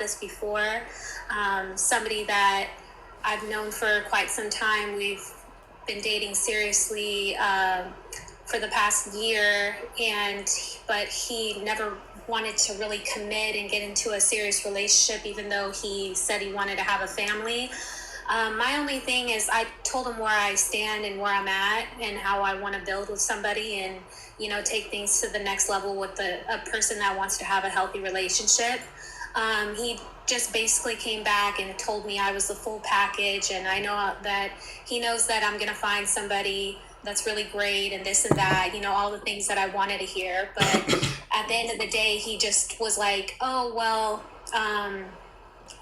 this before. Somebody that I've known for quite some time. We've been dating seriously for the past year, but he never wanted to really commit and get into a serious relationship, even though he said he wanted to have a family. My only thing is I told him where I stand and where I'm at and how I want to build with somebody and, take things to the next level with a person that wants to have a healthy relationship. He just basically came back and told me I was the full package, and I know that he knows that I'm going to find somebody that's really great and this and that, all the things that I wanted to hear. But at the end of the day, he just was like, oh, well,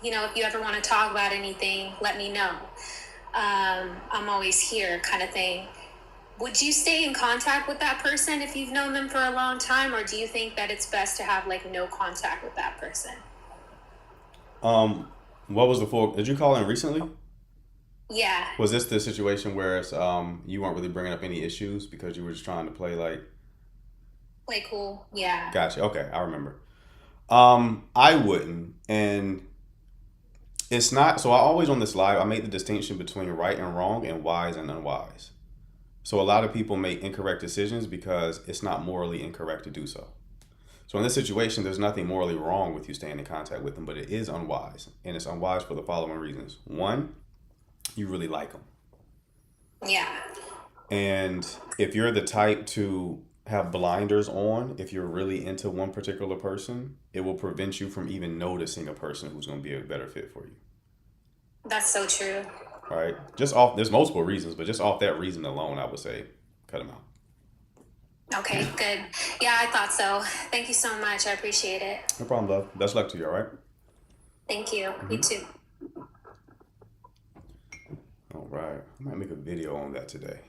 if you ever want to talk about anything, let me know. I'm always here kind of thing. Would you stay in contact with that person if you've known them for a long time, or do you think that it's best to have no contact with that person? What was the full? Did you call in recently? Yeah. Was this the situation where you weren't really bringing up any issues because you were just trying to play like? Play cool. Yeah. Gotcha. Okay, I remember. I wouldn't, and it's not. So I always on this live, I make the distinction between right and wrong and wise and unwise. So a lot of people make incorrect decisions because it's not morally incorrect to do so. So in this situation, there's nothing morally wrong with you staying in contact with them, but it is unwise, and it's unwise for the following reasons. One, you really like them. Yeah. And if you're the type to have blinders on, if you're really into one particular person, it will prevent you from even noticing a person who's going to be a better fit for you. That's so true. Right? Just off, there's multiple reasons, but just off that reason alone, I would say cut them out. Okay, good. Yeah, I thought so. Thank you so much. I appreciate it. No problem, love. Best luck to you, all right? Thank you. You too. All right. I might make a video on that today.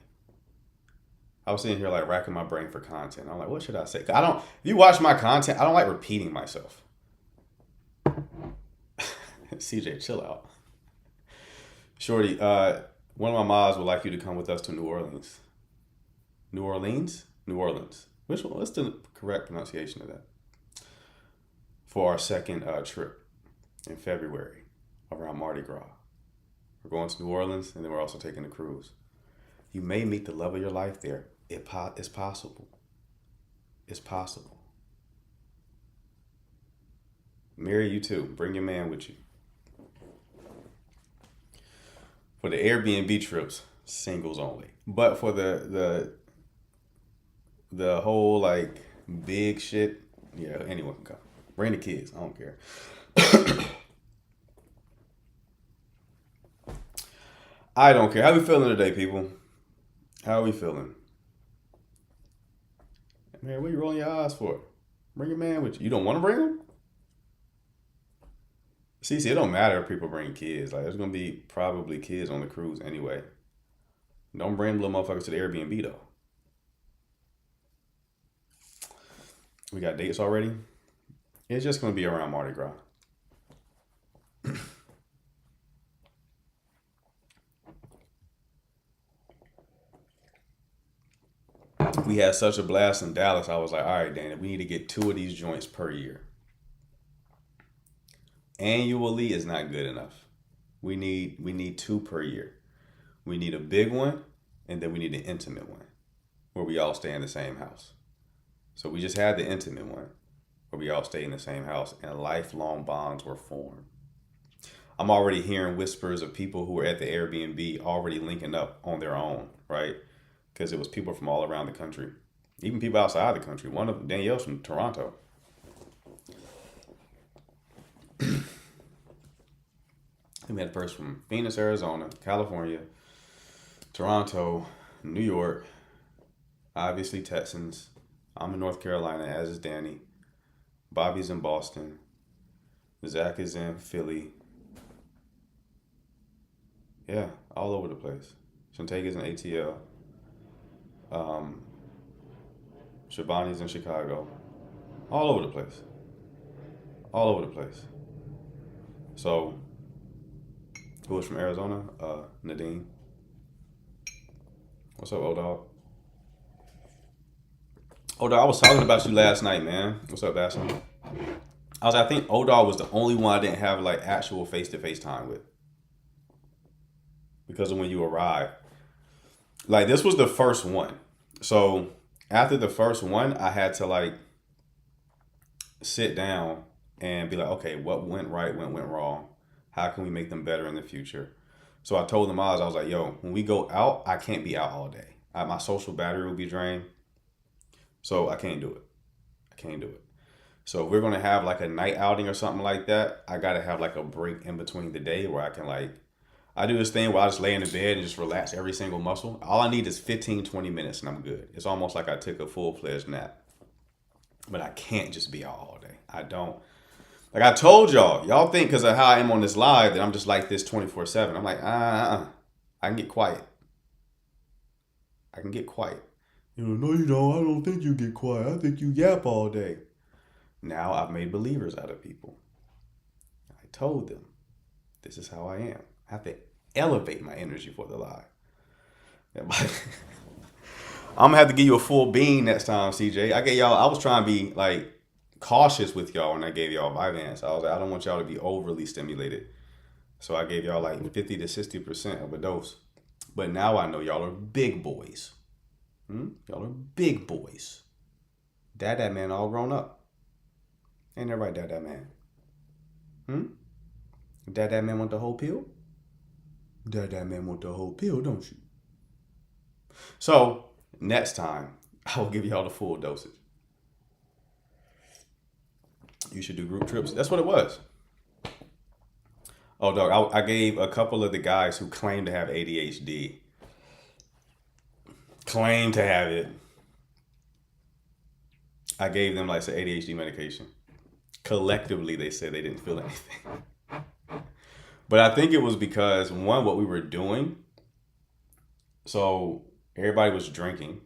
I was sitting here like racking my brain for content. I'm like, what should I say? If you watch my content, I don't like repeating myself. CJ, chill out. Shorty, one of my moms would like you to come with us to New Orleans. New Orleans? New Orleans. Which one? What's the correct pronunciation of that? For our second trip in February around Mardi Gras. We're going to New Orleans, and then we're also taking a cruise. You may meet the love of your life there. It's possible. It's possible. Marry you too. Bring your man with you. For the Airbnb trips, singles only. But for the whole like big shit, yeah, anyone can come. Bring the kids. I don't care. I don't care. How we feeling today, people? How are we feeling? Man, what are you rolling your eyes for? Bring your man with you. You don't want to bring him? See, it don't matter if people bring kids. Like, there's going to be probably kids on the cruise anyway. Don't bring little motherfuckers to the Airbnb, though. We got dates already. It's just going to be around Mardi Gras. We had such a blast in Dallas. I was like, all right, Dana, we need to get 2 of these joints per year. Annually is not good enough. We need 2 per year. We need a big one, and then we need an intimate one where we all stay in the same house. So we just had the intimate one where we all stay in the same house and lifelong bonds were formed. I'm already hearing whispers of people who were at the Airbnb already linking up on their own, right? Because it was people from all around the country, even people outside the country. One of Danielle's from Toronto. We had a person from Phoenix, Arizona, California, Toronto, New York, obviously Texans. I'm in North Carolina, as is Danny. Bobby's in Boston. Zach is in Philly. Yeah, all over the place. Shantaega's in ATL. Shabani's in Chicago. All over the place. All over the place. So, who was from Arizona? Nadine. What's up, old dog? Old dog, I was talking about you last night, man. What's up, Bassam? I think O-Dog was the only one I didn't have like actual face-to-face time with because of when you arrive. Like this was the first one. So after the first one, I had to like sit down and be like, okay, what went right, what went wrong? How can we make them better in the future? So I told them I was like, yo, when we go out, I can't be out all day. My social battery will be drained. So I can't do it. I can't do it. So if we're gonna have like a night outing or something like that, I gotta have like a break in between the day where I can like I do this thing where I just lay in the bed and just relax every single muscle. All I need is 15, 20 minutes and I'm good. It's almost like I took a full-fledged nap. But I can't just be out all day. I don't. Like I told y'all think because of how I am on this live that I'm just like this 24/7. I'm like, I can get quiet. I can get quiet. You know, no, you don't. I don't think you get quiet. I think you yap all day. Now I've made believers out of people. I told them, this is how I am. I have to elevate my energy for the live. I'm gonna have to give you a full bean next time, CJ. I was trying to be like cautious with y'all when I gave y'all Vyvanse. I was like, I don't want y'all to be overly stimulated. So I gave y'all like 50 to 60% of a dose. But now I know y'all are big boys. Y'all are big boys. Dad man all grown up. Ain't that right, Dad man? Dad man want the whole pill? Dad man want the whole pill, don't you? So next time, I will give y'all the full dosage. You should do group trips. That's what it was. Oh, dog, I gave a couple of the guys who claim to have ADHD, claim to have it. I gave them like some ADHD medication. Collectively, they said they didn't feel anything. But I think it was because, one, what we were doing. So everybody was drinking.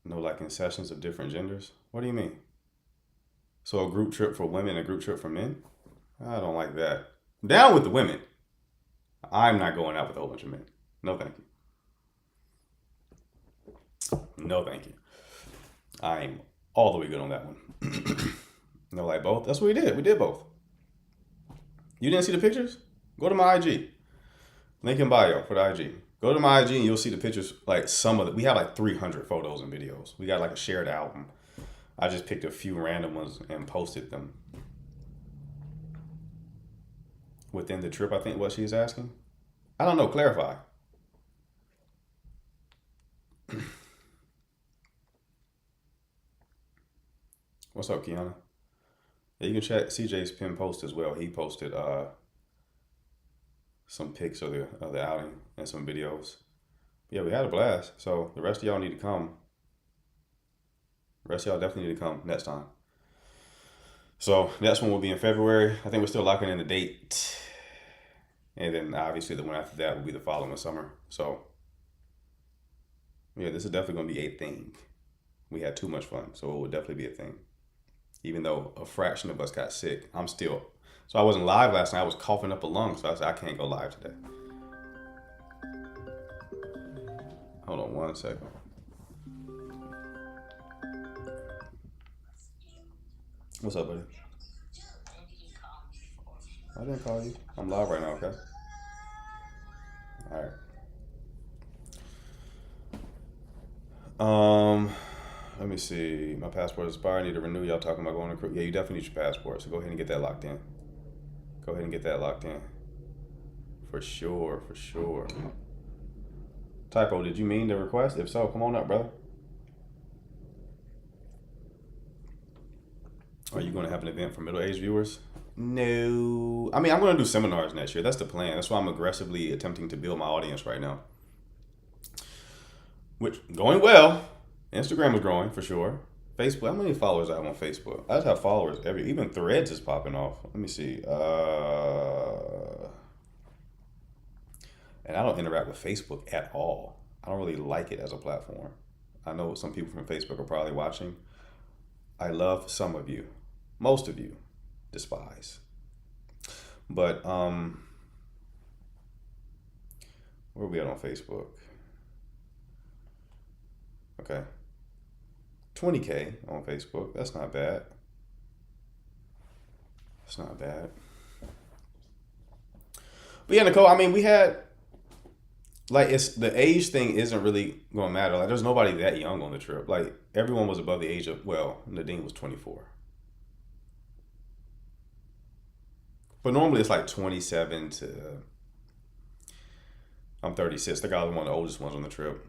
No, like in sessions of different genders. What do you mean? So a group trip for women, a group trip for men? I don't like that. I'm down with the women. I'm not going out with a whole bunch of men. No, thank you. No, thank you. I'm all the way good on that one. No, like both. That's what we did. We did both. You didn't see the pictures? Go to my IG. Link in bio for the IG. Go to my IG and you'll see the pictures. Like some of it. We have like 300 photos and videos. We got like a shared album. I just picked a few random ones and posted them. Within the trip, I think what she's asking. I don't know. Clarify. What's up, Kiana? Yeah, you can check CJ's pin post as well. He posted some pics of the outing and some videos. Yeah, we had a blast. So the rest of y'all need to come. The rest of y'all definitely need to come next time. So next one will be in February. I think we're still locking in the date. And then obviously the one after that will be the following summer. So yeah, this is definitely going to be a thing. We had too much fun, so it will definitely be a thing. Even though a fraction of us got sick, I'm still. So I wasn't live last night. I was coughing up a lung, so I said I can't go live today. Hold on one second. What's up, buddy? I didn't call you. I'm live right now, okay? All right. Let me see. My passport is expired. I need to renew. Y'all talking about going to cruise? Yeah, you definitely need your passport. So go ahead and get that locked in. Go ahead and get that locked in. For sure, for sure. Typo, did you mean the request? If so, come on up, brother. Are you going to have an event for middle-aged viewers? No. I mean, I'm going to do seminars next year. That's the plan. That's why I'm aggressively attempting to build my audience right now. Which, going well. Instagram is growing, for sure. Facebook, how many followers I have on Facebook? I just have followers even Threads is popping off. Let me see. And I don't interact with Facebook at all. I don't really like it as a platform. I know some people from Facebook are probably watching. I love some of you. Most of you despise. But where are we at on Facebook? Okay. 20K on Facebook. That's not bad. That's not bad. But yeah, Nicole, I mean, we had like it's the age thing isn't really gonna matter. Like there's nobody that young on the trip. Like everyone was above the age of Nadine was 24. But normally it's like 27 to I'm 36. The guy was one of the oldest ones on the trip.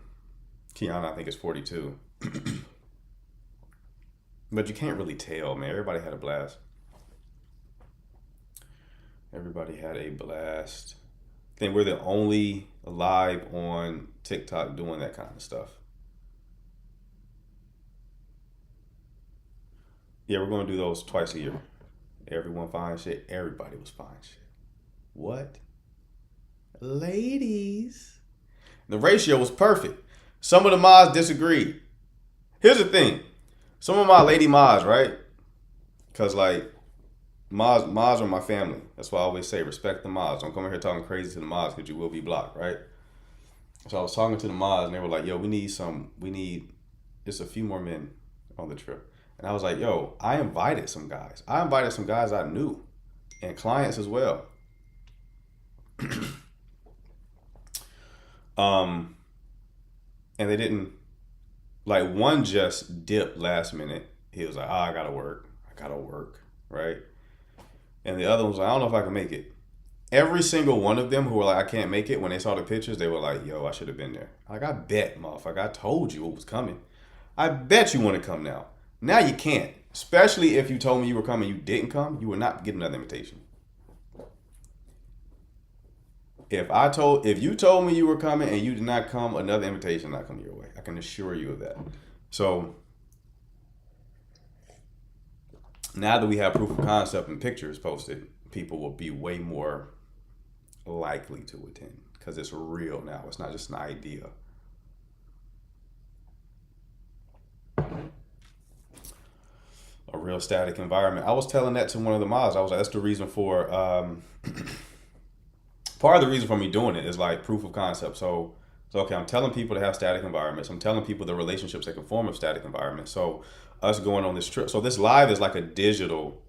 Kiana, I think, is 42. But you can't really tell, man. Everybody had a blast. Everybody had a blast. I think we're the only live on TikTok doing that kind of stuff. Yeah, we're going to do those twice a year. Everyone fine shit. Everybody was fine shit. What? Ladies. The ratio was perfect. Some of the mods disagreed. Here's the thing. Some of my lady mods, right? Because, like, mods are my family. That's why I always say respect the mods. Don't come in here talking crazy to the mods because you will be blocked, right? So I was talking to the mods and they were like, yo, we need just a few more men on the trip. And I was like, yo, I invited some guys. I invited some guys I knew and clients as well. And they didn't, like, one just dipped last minute. He was like, I gotta work, right? And the other one was like, I don't know if I can make it. Every single one of them who were like, I can't make it, when they saw the pictures, they were like, yo, I should have been there. Like, I bet, motherfucker, I told you it was coming. I bet you want to come now. Now you can't. Especially if you told me you were coming, you didn't come, you would not get another invitation. If you told me you were coming and you did not come, another invitation not come your way. I can assure you of that. So now that we have proof of concept and pictures posted, people will be way more likely to attend because it's real now. It's not just an idea. A real static environment. I was telling that to one of the mods. I was like, that's the reason for part of the reason for me doing it is like proof of concept. So okay, I'm telling people to have static environments. I'm telling people the relationships that can form a static environment. So us going on this trip. So this live is like a digital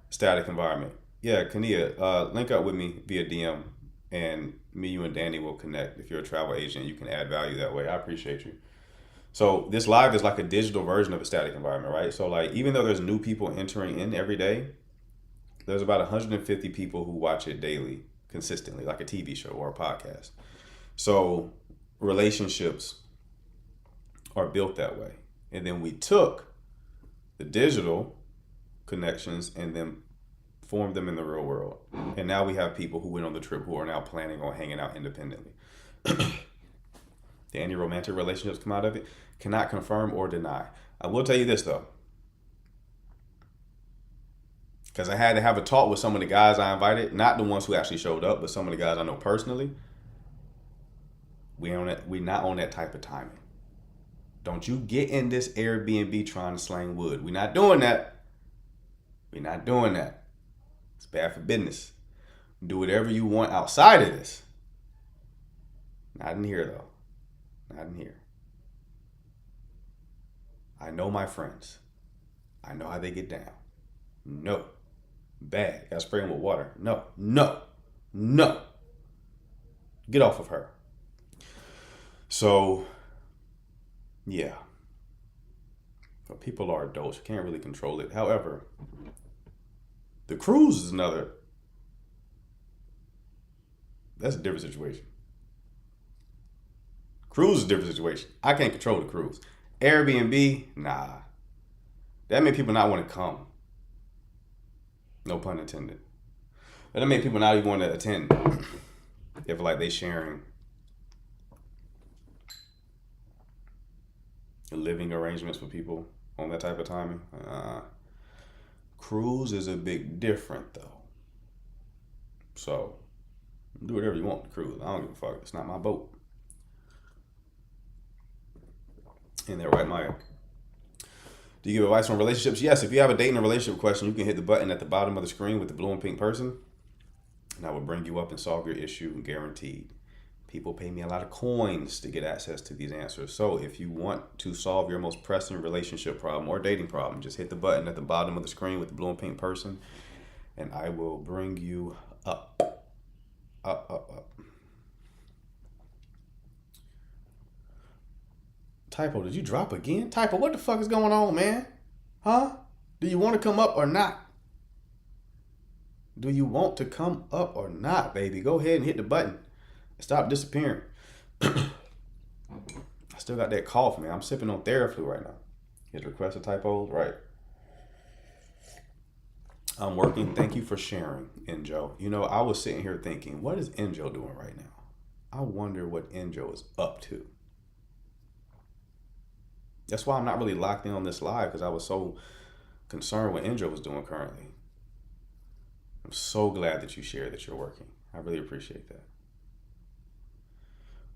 static environment. Yeah, Kania, link up with me via DM and me, you, and Danny will connect. If you're a travel agent, you can add value that way. I appreciate you. So this live is like a digital version of a static environment, right? So like even though there's new people entering in every day, there's about 150 people who watch it daily, consistently, like a TV show or a podcast. So relationships are built that way. And then we took the digital connections and then formed them in the real world. And now we have people who went on the trip who are now planning on hanging out independently. Any romantic relationships come out of it? Cannot confirm or deny. I will tell you this though. Because I had to have a talk with some of the guys I invited, not the ones who actually showed up, but some of the guys I know personally. We're not on that type of timing. Don't you get in this Airbnb trying to slang wood. We're not doing that. We're not doing that. It's bad for business. Do whatever you want outside of this. Not in here though. Not in here. I know my friends. I know how they get down. No. Bad. Gotta spray them with water. No. Get off of her. So, yeah. But people are adults. You can't really control it. However, the cruise is that's a different situation. Cruise is a different situation. I can't control the cruise. Airbnb, nah. That made people not want to come. No pun intended. But that made people not even want to attend. If like they sharing living arrangements with people on that type of timing. Cruise is a bit different though. So do whatever you want to cruise. I don't give a fuck. It's not my boat. And they're right, Maya. Do you give advice on relationships? Yes, if you have a dating and relationship question, you can hit the button at the bottom of the screen with the blue and pink person, and I will bring you up and solve your issue, guaranteed. People pay me a lot of coins to get access to these answers. So if you want to solve your most pressing relationship problem or dating problem, just hit the button at the bottom of the screen with the blue and pink person, and I will bring you up. Up. Typo, did you drop again? Typo, what the fuck is going on, man? Huh? Do you want to come up or not? Do you want to come up or not, baby? Go ahead and hit the button. Stop disappearing. I still got that cough, man. I'm sipping on Theraflu right now. His request a typo, right? I'm working. Thank you for sharing, Enjo. You know, I was sitting here thinking, what is Enjo doing right now? I wonder what Enjo is up to. That's why I'm not really locked in on this live, because I was so concerned what Enjo was doing currently. I'm so glad that you shared that you're working. I really appreciate that.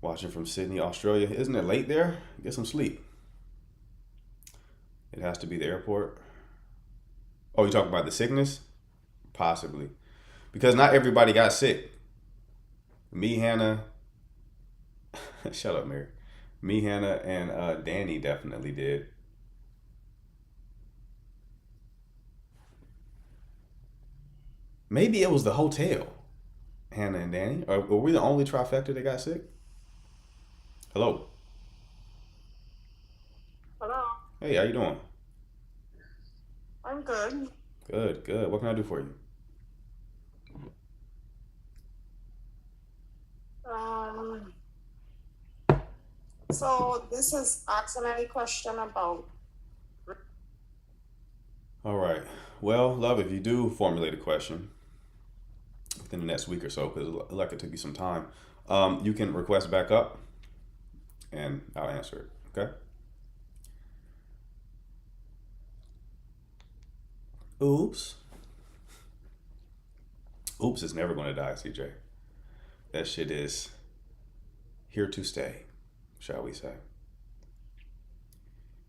Watching from Sydney, Australia. Isn't it late there? Get some sleep. It has to be the airport. Oh, you talking about the sickness? Possibly. Because not everybody got sick. Me, Hannah. Shut up, Mary. Me, Hannah, and Danny definitely did. Maybe it was the hotel. Hannah and Danny. Or were we the only trifecta that got sick? Hello. Hello. Hey, how you doing? I'm good. Good. What can I do for you? So this is asking any question about. All right. Well, love, if you do formulate a question within the next week or so, because like it took you some time, you can request back up and I'll answer it. Okay? Oops is never going to die, CJ. That shit is here to stay, shall we say.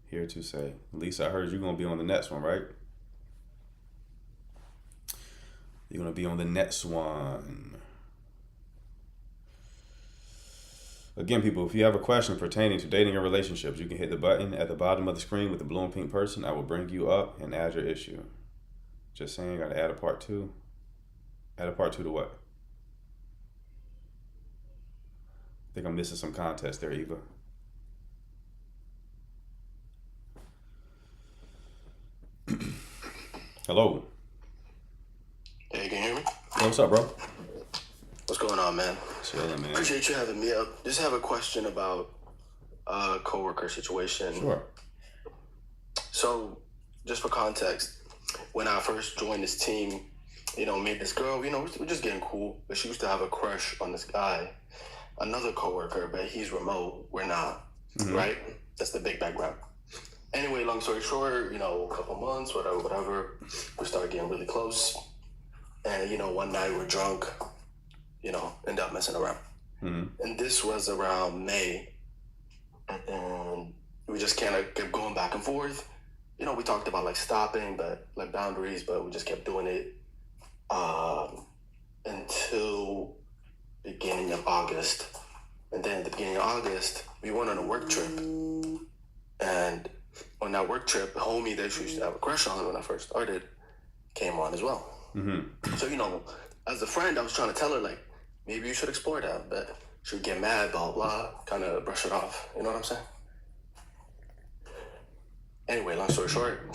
Here to say. Lisa, I heard you're going to be on the next one, right? You're going to be on the next one. Again, people, if you have a question pertaining to dating or relationships, you can hit the button at the bottom of the screen with the blue and pink person. I will bring you up and add your issue. Just saying, got to add a part 2. Add a part 2 to what? I think I'm missing some context there, Eva. Hello. Hey, can you hear me? Hey, what's up, bro? What's going on, man? Chilling, man. Appreciate you having me up. Just have a question about a coworker situation. Sure. So, just for context, when I first joined this team, me and this girl, we're just getting cool, but she used to have a crush on this guy, another coworker, but he's remote. We're not, right? That's the big background. Anyway, long story short, a couple months, whatever, we started getting really close. And, one night we're drunk, end up messing around. And this was around May. And we just kind of kept going back and forth. We talked about like stopping, but like boundaries, but we just kept doing it until beginning of August. And then at the beginning of August, we went on a work trip. And on that work trip, the homie that she used to have a crush on when I first started came on as well. So, as a friend, I was trying to tell her, like, maybe you should explore that, but she would get mad, blah, blah, kind of brush it off. You know what I'm saying? Anyway, long story short,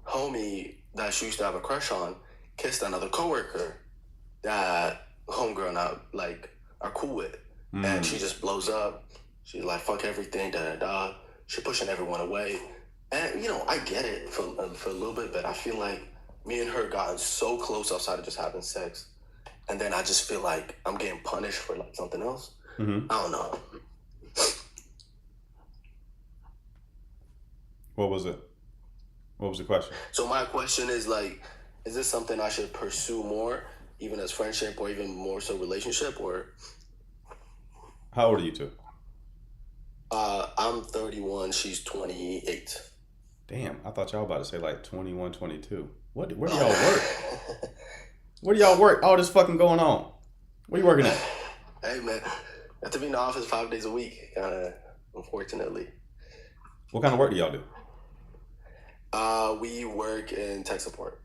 homie that she used to have a crush on kissed another coworker that homegirl and I, like, are cool with. And she just blows up. She's like, fuck everything, da-da-da. She's pushing everyone away. And, I get it for a little bit, but I feel like me and her gotten so close outside of just having sex. And then I just feel like I'm getting punished for like something else. I don't know. What was it? What was the question? So my question is like, is this something I should pursue more, even as friendship or even more so relationship, or? How old are you two? I'm 31. She's 28. Damn, I thought y'all about to say like 21, 22. Where do y'all work? Where do y'all work? All this fucking going on. Where you working at? Hey, man. I have to be in the office 5 days a week, unfortunately. What kind of work do y'all do? We work in tech support.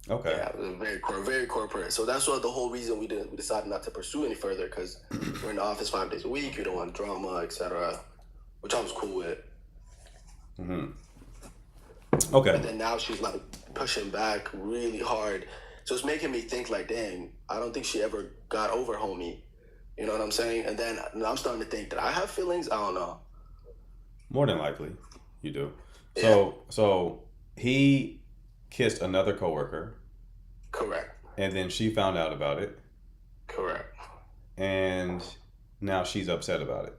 Okay. Yeah, it was very corporate. So that's what the whole reason we decided not to pursue any further, because we're in the office 5 days a week. We don't want drama, etc. Which I was cool with. Okay. But then now she's like pushing back really hard. So it's making me think like, dang, I don't think she ever got over homie. You know what I'm saying? And then I'm starting to think that I have feelings. I don't know. More than likely, you do. So he kissed another coworker, Correct. and then she found out about it, Correct. and now she's upset about it.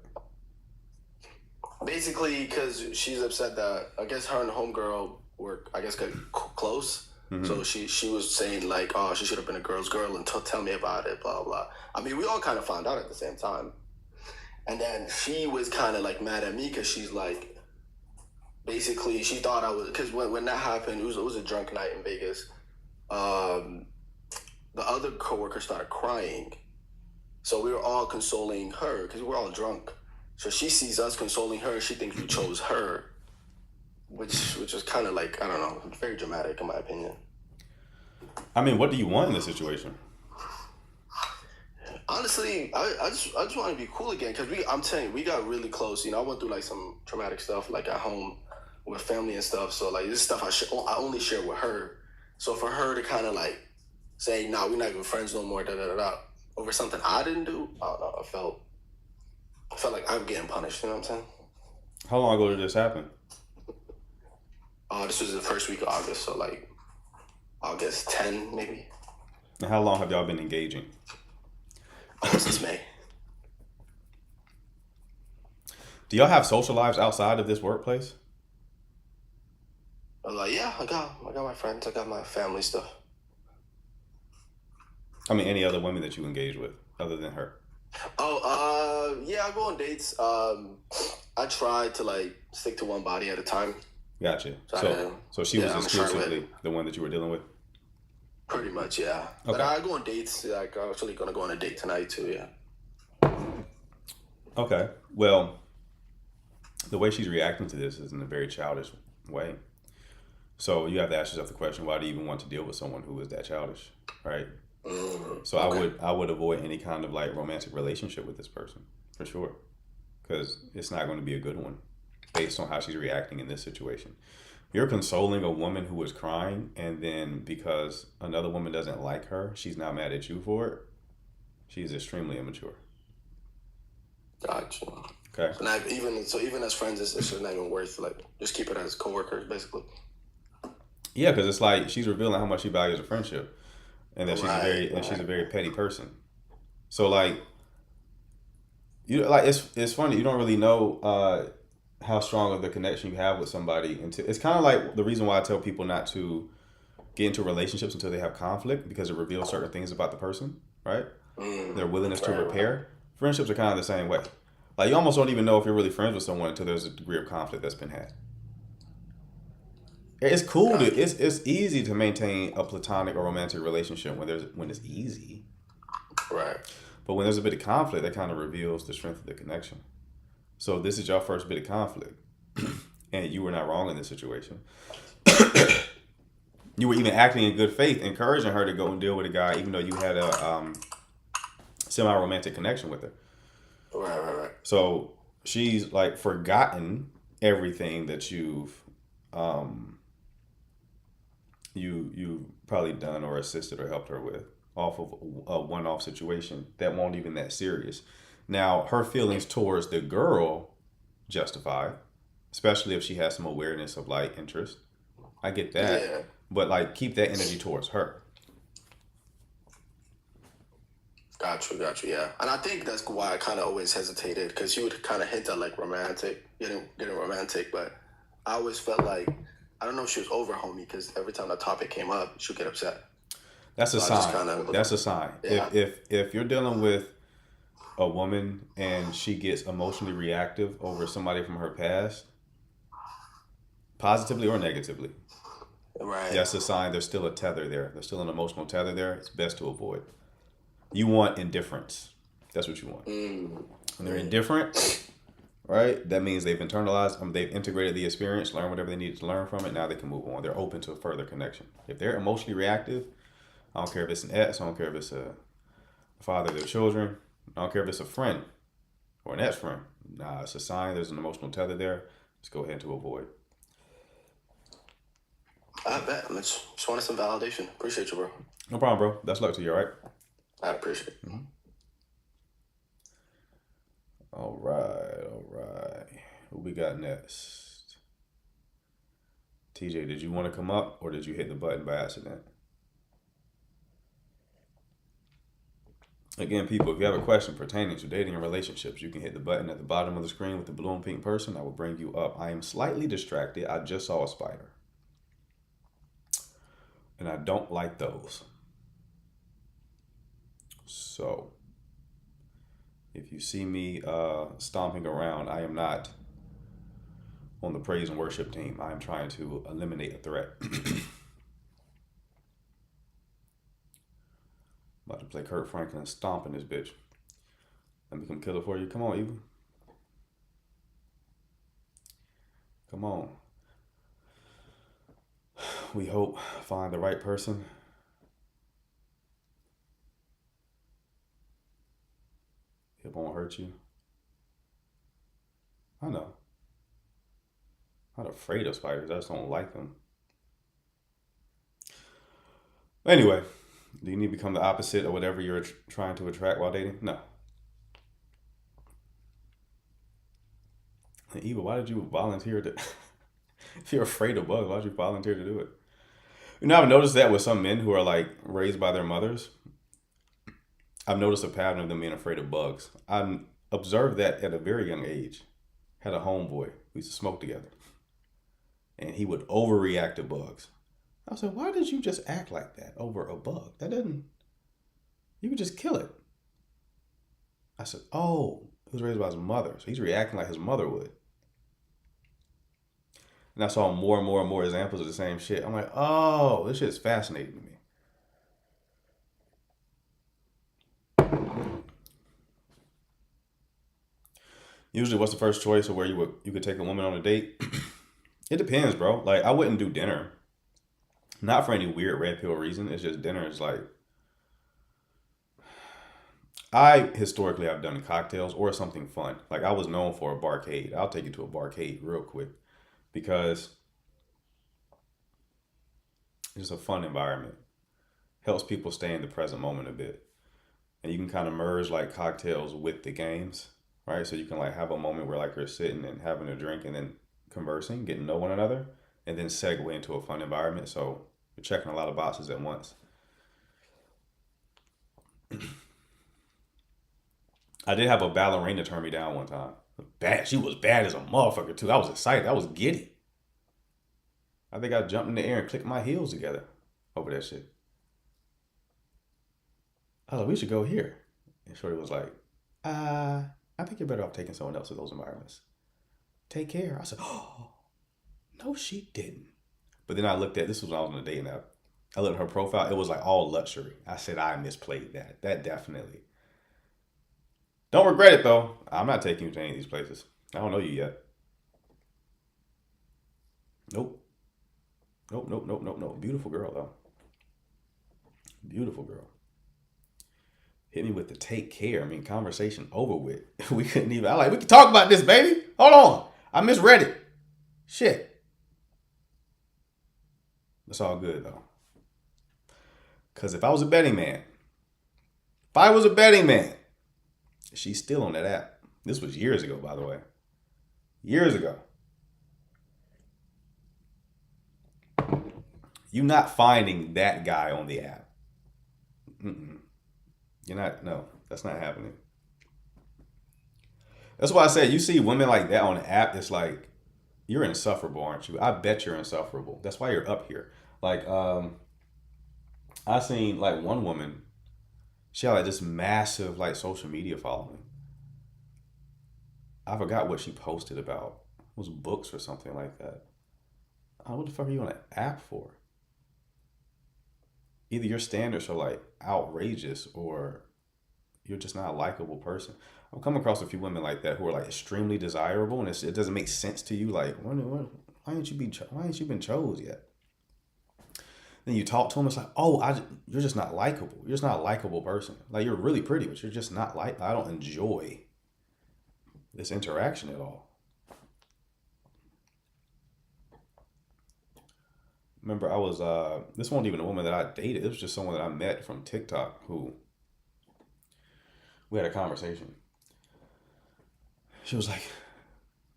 Basically, because she's upset that I guess her and homegirl were, I guess, got close. So she was saying like, oh, she should have been a girl's girl and tell me about it, blah blah. I mean, we all kind of found out at the same time, and then she was kind of like mad at me because she's like, basically, she thought I was, because when that happened, it was a drunk night in Vegas. The other coworker started crying, so we were all consoling her because we were all drunk. So she sees us consoling her. She thinks we chose her, which is kind of like, I don't know, very dramatic in my opinion. I mean, what do you want in this situation? Honestly, I just want to be cool again because I'm telling you, we got really close. You know, I went through like some traumatic stuff like at home with family and stuff. So like this stuff I only share with her. So for her to kind of like say, nah, we're not even friends no more, over something I didn't do, I don't know. I felt like I'm getting punished. You know what I'm saying? How long ago did this happen? This was the first week of August, so like August 10 maybe. And how long have y'all been engaging? Since May. Do y'all have social lives outside of this workplace? I was like, yeah, I got my friends, I got my family stuff. I mean, any other women that you engage with other than her? Yeah, I go on dates. I try to like stick to one body at a time. Gotcha. So she was I'm exclusively the one that you were dealing with? Pretty much, yeah. Okay. But I go on dates. Like, I'm actually gonna go on a date tonight too. Yeah. Okay. Well, the way she's reacting to this is in a very childish way. So you have to ask yourself the question: why do you even want to deal with someone who is that childish, right? So okay. I would avoid any kind of like romantic relationship with this person for sure, because it's not going to be a good one based on how she's reacting in this situation. You're consoling a woman who is crying, and then because another woman doesn't like her, she's now mad at you for it. She's extremely immature. Gotcha. Okay. So even as friends, it's not even worth, like, just keep it as coworkers basically. Yeah, because it's like she's revealing how much she values a friendship, and that Right. she's a very petty person. So like, it's funny, you don't really know how strong of the connection you have with somebody until it's kind of like the reason why I tell people not to get into relationships until they have conflict, because it reveals certain things about the person, right? Their willingness to repair. Friendships are kind of the same way. Like, you almost don't even know if you're really friends with someone until there's a degree of conflict that's been had. It's cool it's easy to maintain a platonic or romantic relationship when it's easy. Right. But when there's a bit of conflict, that kind of reveals the strength of the connection. So this is your first bit of conflict, and you were not wrong in this situation. You were even acting in good faith, encouraging her to go and deal with a guy, even though you had a semi-romantic connection with her. Right. So she's like forgotten everything that you've probably done or assisted or helped her with off of a one-off situation that won't even that serious. Now, her feelings towards the girl justified, especially if she has some awareness of like interest. I get that. Yeah. But like, keep that energy towards her. Got you, yeah. And I think that's why I kind of always hesitated, because she would kind of hint at like getting romantic, but I always felt like, I don't know if she was over homie, because every time that topic came up, she'd get upset. That's a So I just sign. That's a sign. Yeah. If you're dealing with a woman and she gets emotionally reactive over somebody from her past, positively or negatively, Right. that's a sign there's still a tether there. There's still an emotional tether there. It's best to avoid. You want indifference. That's what you want. When they're indifferent, right? That means they've internalized, they've integrated the experience, learned whatever they needed to learn from it. Now they can move on. They're open to a further connection. If they're emotionally reactive, I don't care if it's an ex, I don't care if it's a father of their children, I don't care if it's a friend or an ex-friend. Nah, it's a sign there's an emotional tether there. Let's go ahead to avoid. I bet. I just wanted some validation. Appreciate you, bro. No problem, bro. Best luck to you, all right? I appreciate it. All right. Who we got next? TJ, did you want to come up or did you hit the button by accident? Again, people, if you have a question pertaining to dating and relationships, you can hit the button at the bottom of the screen with the blue and pink person. I will bring you up. I am slightly distracted. I just saw a spider. And I don't like those. So, if you see me stomping around, I am not on the praise and worship team. I am trying to eliminate a threat. About to play Kurt Franklin stomping this bitch. Let me come kill it for you. Come on, Eva. Come on. We hope find the right person. It won't hurt you. I know. I'm not afraid of spiders. I just don't like them. Anyway, do you need to become the opposite of whatever you're trying to attract while dating? No. And Eva, why did you volunteer to... If you're afraid of bugs, why did you volunteer to do it? You know, I've noticed that with some men who are like raised by their mothers. I've noticed a pattern of them being afraid of bugs. I observed that at a very young age. Had a homeboy. We used to smoke together. And he would overreact to bugs. I said, why did you just act like that over a bug? That doesn't... You could just kill it. I said, oh, he was raised by his mother. So he's reacting like his mother would. And I saw more and more and more examples of the same shit. I'm like, oh, this shit's fascinating to me. Usually, what's the first choice of where you could take a woman on a date? It depends, bro. Like, I wouldn't do dinner. Not for any weird red pill reason. It's just dinner is like... I historically have done cocktails or something fun. Like, I was known for a barcade. I'll take you to a barcade real quick. Because it's a fun environment. Helps people stay in the present moment a bit. And you can kind of merge like cocktails with the games, right? So you can like have a moment where like you're sitting and having a drink and then conversing, getting to know one another, and then segue into a fun environment. So you're checking a lot of boxes at once. I did have a ballerina turn me down one time. Bad. She was bad as a motherfucker too. I was excited. I was giddy. I think I jumped in the air and clicked my heels together over that shit. I was like, we should go here. And Shorty was like, I think you're better off taking someone else to those environments. Take care. I said, oh, no, she didn't. But then I looked at, this was when I was on a dating app. I looked at her profile. It was like all luxury. I said, I misplayed that. That definitely. Don't regret it, though. I'm not taking you to any of these places. I don't know you yet. Nope. Nope. Beautiful girl, though. Beautiful girl. Hit me with the take care. I mean, conversation over with. We couldn't even... we can talk about this, baby. Hold on. I misread it. Shit. It's all good, though. Because if I was a betting man... She's still on that app. This was years ago, by the way. Years ago. You're not finding that guy on the app. You're not, no, that's not happening. That's why I said, you see women like that on the app, it's like, you're insufferable, aren't you? I bet you're insufferable. That's why you're up here. Like, I seen like one woman, she had like this massive like social media following. I forgot what she posted about. It was books or something like that. What the fuck are you on an app for? Either your standards are like outrageous or you're just not a likable person. I've come across a few women like that who are like extremely desirable, and it doesn't make sense to you. Like, why ain't you been chose yet? Then you talk to them, it's like, oh, you're just not likable. You're just not a likable person. Like, you're really pretty, but you're just not like. I don't enjoy this interaction at all. Remember, this wasn't even a woman that I dated. It was just someone that I met from TikTok who we had a conversation. She was like,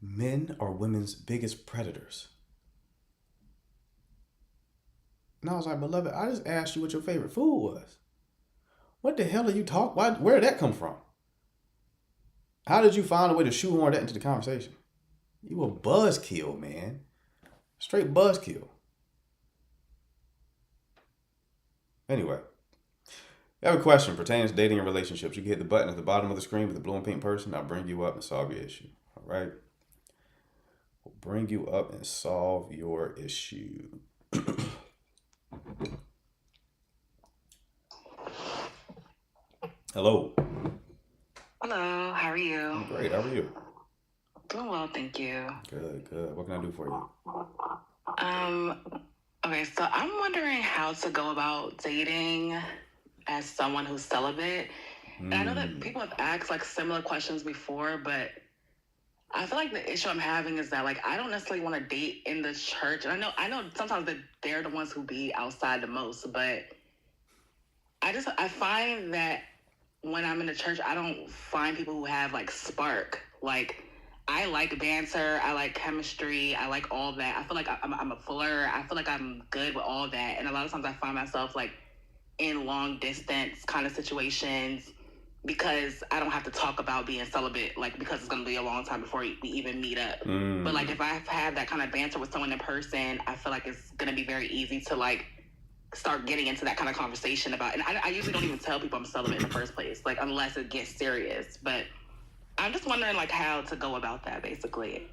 men are women's biggest predators. And I was like, beloved, I just asked you what your favorite food was. What the hell are you talking? Where did that come from? How did you find a way to shoehorn that into the conversation? You a buzzkill, man. Straight buzzkill. Anyway, I have a question pertaining to dating and relationships. You can hit the button at the bottom of the screen with the blue and pink person. I'll bring you up and solve your issue. All right? We'll bring you up and solve your issue. Hello. Hello, how are you? I'm great. How are you? Doing well, thank you. Good, good. What can I do for you? Okay, so I'm wondering how to go about dating as someone who's celibate. And I know that people have asked like similar questions before, but I feel like the issue I'm having is that like I don't necessarily want to date in the church. And I know sometimes that they're the ones who be outside the most, but I find that when I'm in the church, I don't find people who have like spark. Like, I like banter, I like chemistry, I like all that. I feel like I'm a flirt. I feel like I'm good with all that. And a lot of times I find myself like in long distance kind of situations because I don't have to talk about being celibate, like because it's going to be a long time before we even meet up. But like if I have that kind of banter with someone in person, I feel like it's going to be very easy to like start getting into that kind of conversation about, and I usually don't even tell people I'm celibate in the first place, like unless it gets serious. But I'm just wondering like how to go about that basically.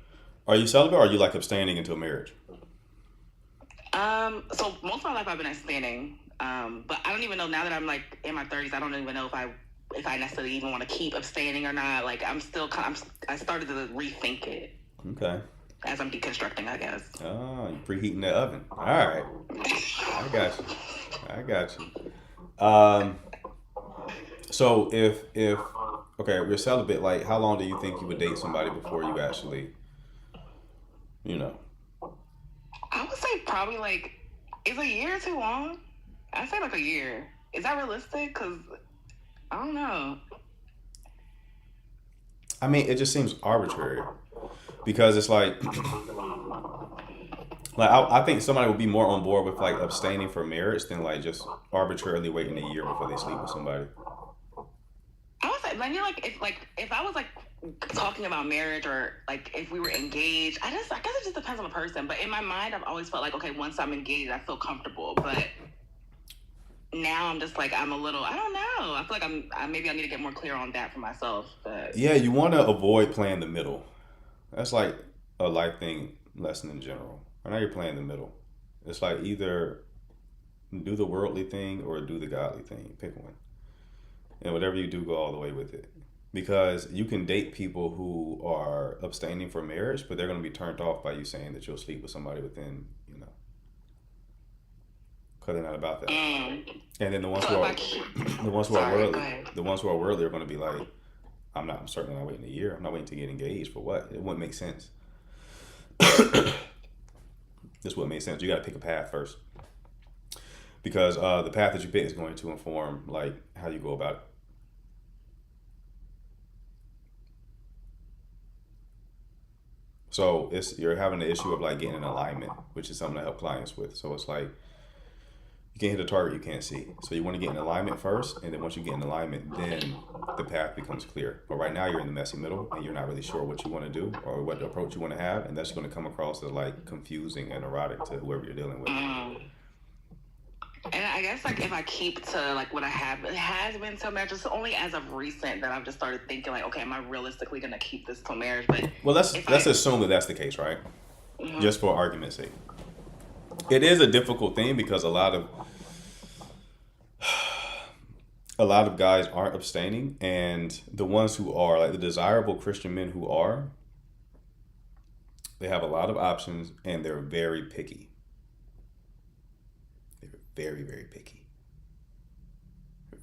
Are you celibate or are you like abstaining until marriage? So most of my life I've been abstaining, but I don't even know now that I'm like in my 30s. I don't even know if I necessarily even want to keep abstaining or not. Like I started to rethink it. Okay. As I'm deconstructing, I guess. Oh, you're preheating the oven. All right. I got you. So if you're celibate, like how long do you think you would date somebody before you actually, I would say probably like, is a year too long? I'd say like a year. Is that realistic? Because I don't know. I mean, it just seems arbitrary because it's like I think somebody would be more on board with like abstaining for marriage than like just arbitrarily waiting a year before they sleep with somebody. I would say, if I was like talking about marriage or like if we were engaged, I guess it just depends on the person. But in my mind, I've always felt like, okay, once I'm engaged, I feel comfortable. But now I'm just like, I'm a little, I don't know. I feel like maybe I need to get more clear on that for myself. But yeah, you want to avoid playing the middle. That's like a life thing lesson in general. Right now you're playing the middle. It's like either do the worldly thing or do the godly thing. Pick one. And whatever you do, go all the way with it. Because you can date people who are abstaining for marriage, but they're going to be turned off by you saying that you'll sleep with somebody within, because they're not about that. And then the ones who are worldly are going to be like, I'm certainly not waiting a year. I'm not waiting to get engaged for what? It wouldn't make sense. This wouldn't make sense. You got to pick a path first. Because the path that you pick is going to inform like how you go about it. So you're having the issue of like getting an alignment, which is something I help clients with. So it's like you can't hit a target you can't see. So you want to get in alignment first, and then once you get in alignment, then the path becomes clear. But right now you're in the messy middle, and you're not really sure what you want to do or what approach you want to have, and that's going to come across as like confusing and erotic to whoever you're dealing with. And I guess like if I keep to like what I have, it has been till marriage. It's only as of recent that I've just started thinking like, okay, am I realistically gonna keep this till marriage? But well, let's assume that that's the case, right? Mm-hmm. Just for argument's sake, it is a difficult thing because a lot of a lot of guys aren't abstaining, and the ones who are, like the desirable Christian men who are, they have a lot of options and they're very picky. They're very, very picky.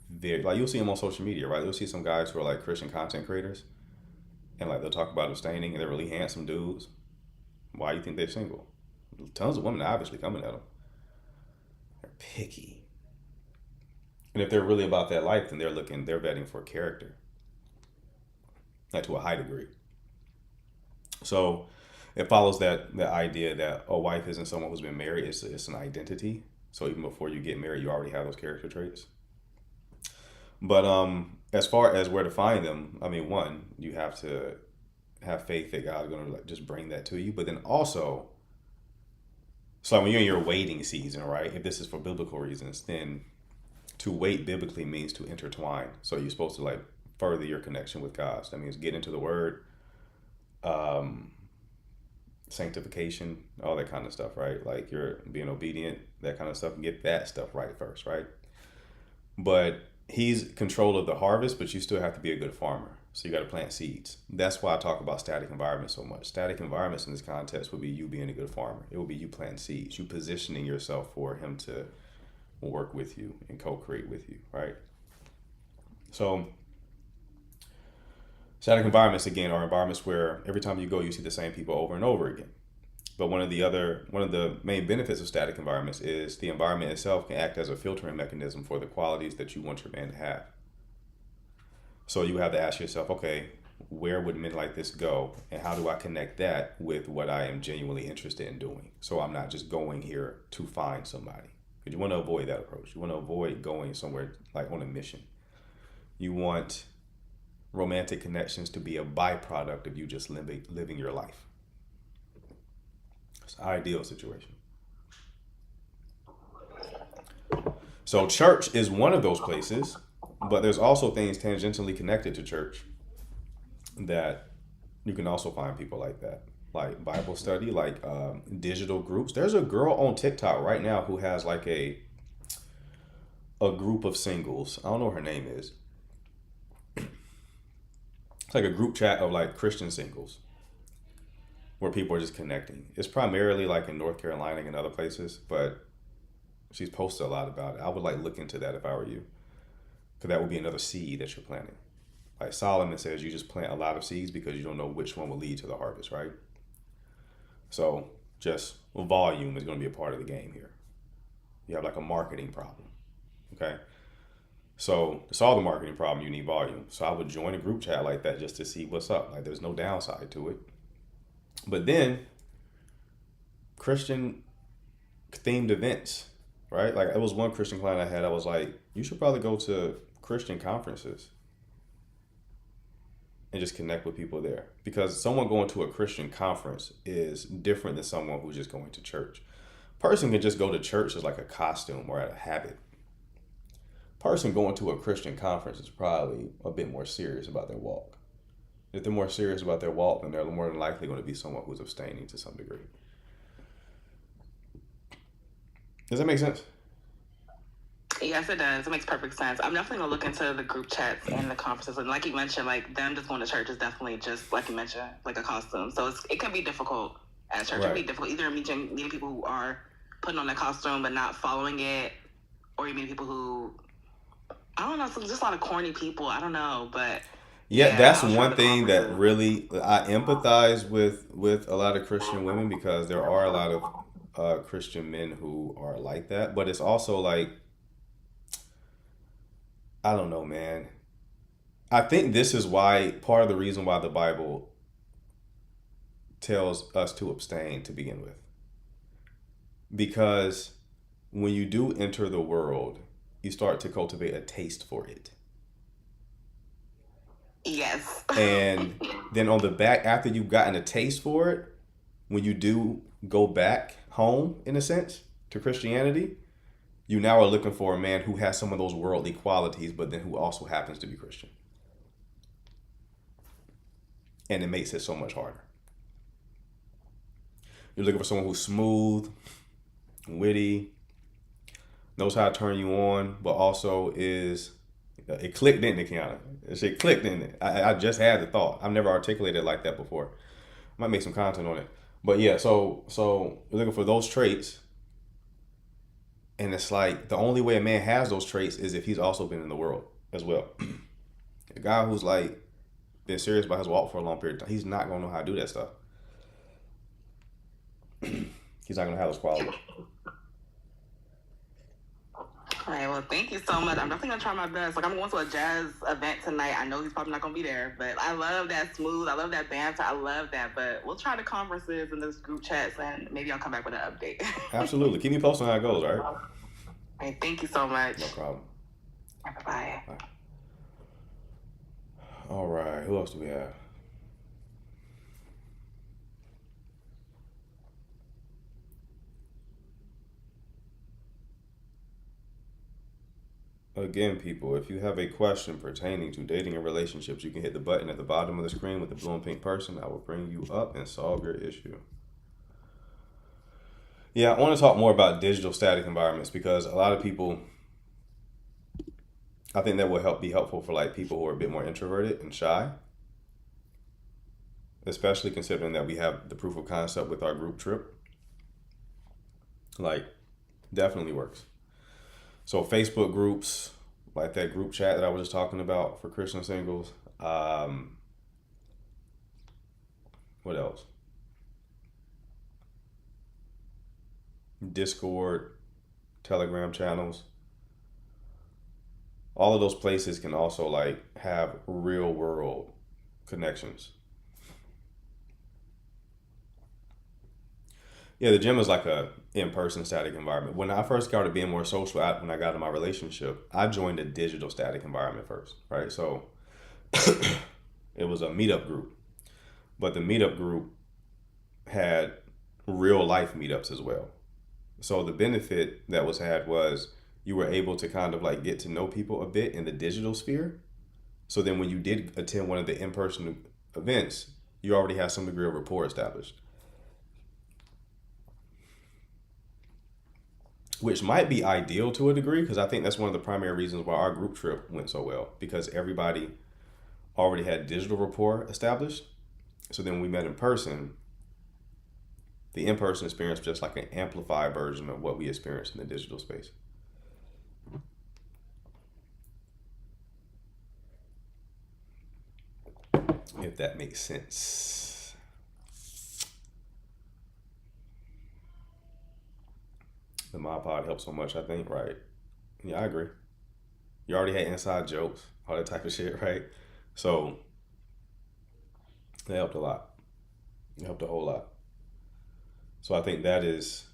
Very, like you'll see them on social media, right? You'll see some guys who are like Christian content creators, and like they'll talk about abstaining, and they're really handsome dudes. Why do you think they're single? Tons of women obviously coming at them. They're picky. And if they're really about that life, then they're vetting for character, like to a high degree. So it follows that the idea that a wife isn't someone who's been married, it's an identity. So even before you get married, you already have those character traits. But as far as where to find them, I mean, one, you have to have faith that God's going to like just bring that to you. But then also, so when you're in your waiting season, right? If this is for biblical reasons, then to wait biblically means to intertwine. So you're supposed to like further your connection with God. So that means get into the Word, sanctification, all that kind of stuff, right? Like you're being obedient, that kind of stuff, and get that stuff right first, right? But he's control of the harvest, but you still have to be a good farmer. So you got to plant seeds. That's why I talk about static environments so much. Static environments in this context would be you being a good farmer. It will be you planting seeds, you positioning yourself for him to work with you and co-create with you, right? So static environments, again, are environments where every time you go, you see the same people over and over again. But one of the main benefits of static environments is the environment itself can act as a filtering mechanism for the qualities that you want your man to have. So you have to ask yourself, okay, where would men like this go? And how do I connect that with what I am genuinely interested in doing? So I'm not just going here to find somebody. Because you want to avoid that approach. You want to avoid going somewhere like on a mission. You want romantic connections to be a byproduct of you just living your life. It's an ideal situation. So church is one of those places, but there's also things tangentially connected to church that you can also find people like that, like Bible study, like digital groups. There's a girl on TikTok right now who has like a group of singles. I don't know what her name is. It's like a group chat of like Christian singles where people are just connecting. It's primarily like in North Carolina and other places, but she's posted a lot about it. I would like look into that if I were you, because that would be another seed that you're planting. Like Solomon says, you just plant a lot of seeds because you don't know which one will lead to the harvest, right? So just volume is going to be a part of the game here. You have like a marketing problem, okay? So to solve the marketing problem, you need volume. So I would join a group chat like that just to see what's up. Like there's no downside to it. But then Christian themed events, right? Like it was one Christian client I had. I was like, you should probably go to Christian conferences and just connect with people there, because someone going to a Christian conference is different than someone who's just going to church. Person can just go to church as like a costume or at a habit. Person going to a Christian conference is probably a bit more serious about their walk. If they're more serious about their walk, then they're more than likely going to be someone who's abstaining to some degree. Does that make sense? Yes, it does. It makes perfect sense. I'm definitely gonna look into the group chats and the conferences, and like you mentioned, like them just going to church is definitely just like you mentioned, like a costume. So it can be difficult at church. Right. It can be difficult either meeting people who are putting on a costume but not following it, or you meet people who, I don't know, so just a lot of corny people. I don't know, but yeah, that's one thing that really I empathize with a lot of Christian women, because there are a lot of Christian men who are like that. But it's also like, I don't know, man. I think this is why, part of the reason why the Bible tells us to abstain to begin with. Because when you do enter the world, you start to cultivate a taste for it. Yes. And then on the back, after you've gotten a taste for it, when you do go back home, in a sense, to Christianity, you now are looking for a man who has some of those worldly qualities, but then who also happens to be Christian. And it makes it so much harder. You're looking for someone who's smooth, witty, knows how to turn you on, but also is It clicked, didn't it, Kiana? It shit clicked, didn't it? I just had the thought. I've never articulated it like that before. Might make some content on it. But yeah, so you're looking for those traits. And it's like the only way a man has those traits is if he's also been in the world as well. A guy who's like been serious about his walk for a long period of time, he's not gonna know how to do that stuff. He's not gonna have those qualities. All right, well, thank you so much. I'm definitely gonna try my best. Like, I'm going to a jazz event tonight. I know he's probably not gonna be there, but I love that smooth. I love that banter. I love that. But we'll try the conferences and those group chats, and maybe I'll come back with an update. Absolutely. Keep me posted on how it goes, all right? All right, thank you so much. No problem. Bye. All right, who else do we have? Again, people, if you have a question pertaining to dating and relationships, you can hit the button at the bottom of the screen with the blue and pink person. I will bring you up and solve your issue. Yeah, I want to talk more about digital static environments because a lot of people, I think that will be helpful for like people who are a bit more introverted and shy, especially considering that we have the proof of concept with our group trip. Like, definitely works. So Facebook groups, like that group chat that I was just talking about for Christian singles. What else? Discord, Telegram channels. All of those places can also like have real world connections. Yeah, the gym is like a in-person static environment. When I first started being more social when I got in my relationship, I joined a digital static environment first, right? So it was a meetup group, but the meetup group had real life meetups as well. So the benefit that was had was you were able to kind of like get to know people a bit in the digital sphere. So then when you did attend one of the in-person events, you already have some degree of rapport established. Which might be ideal to a degree, because I think that's one of the primary reasons why our group trip went so well, because everybody already had digital rapport established. So then when we met in person, the in-person experience was just like an amplified version of what we experienced in the digital space. If that makes sense. The Mod Pod helped so much, I think, right? Yeah, I agree. You already had inside jokes, all that type of shit, right? So it helped a lot. It helped a whole lot. So I think that is,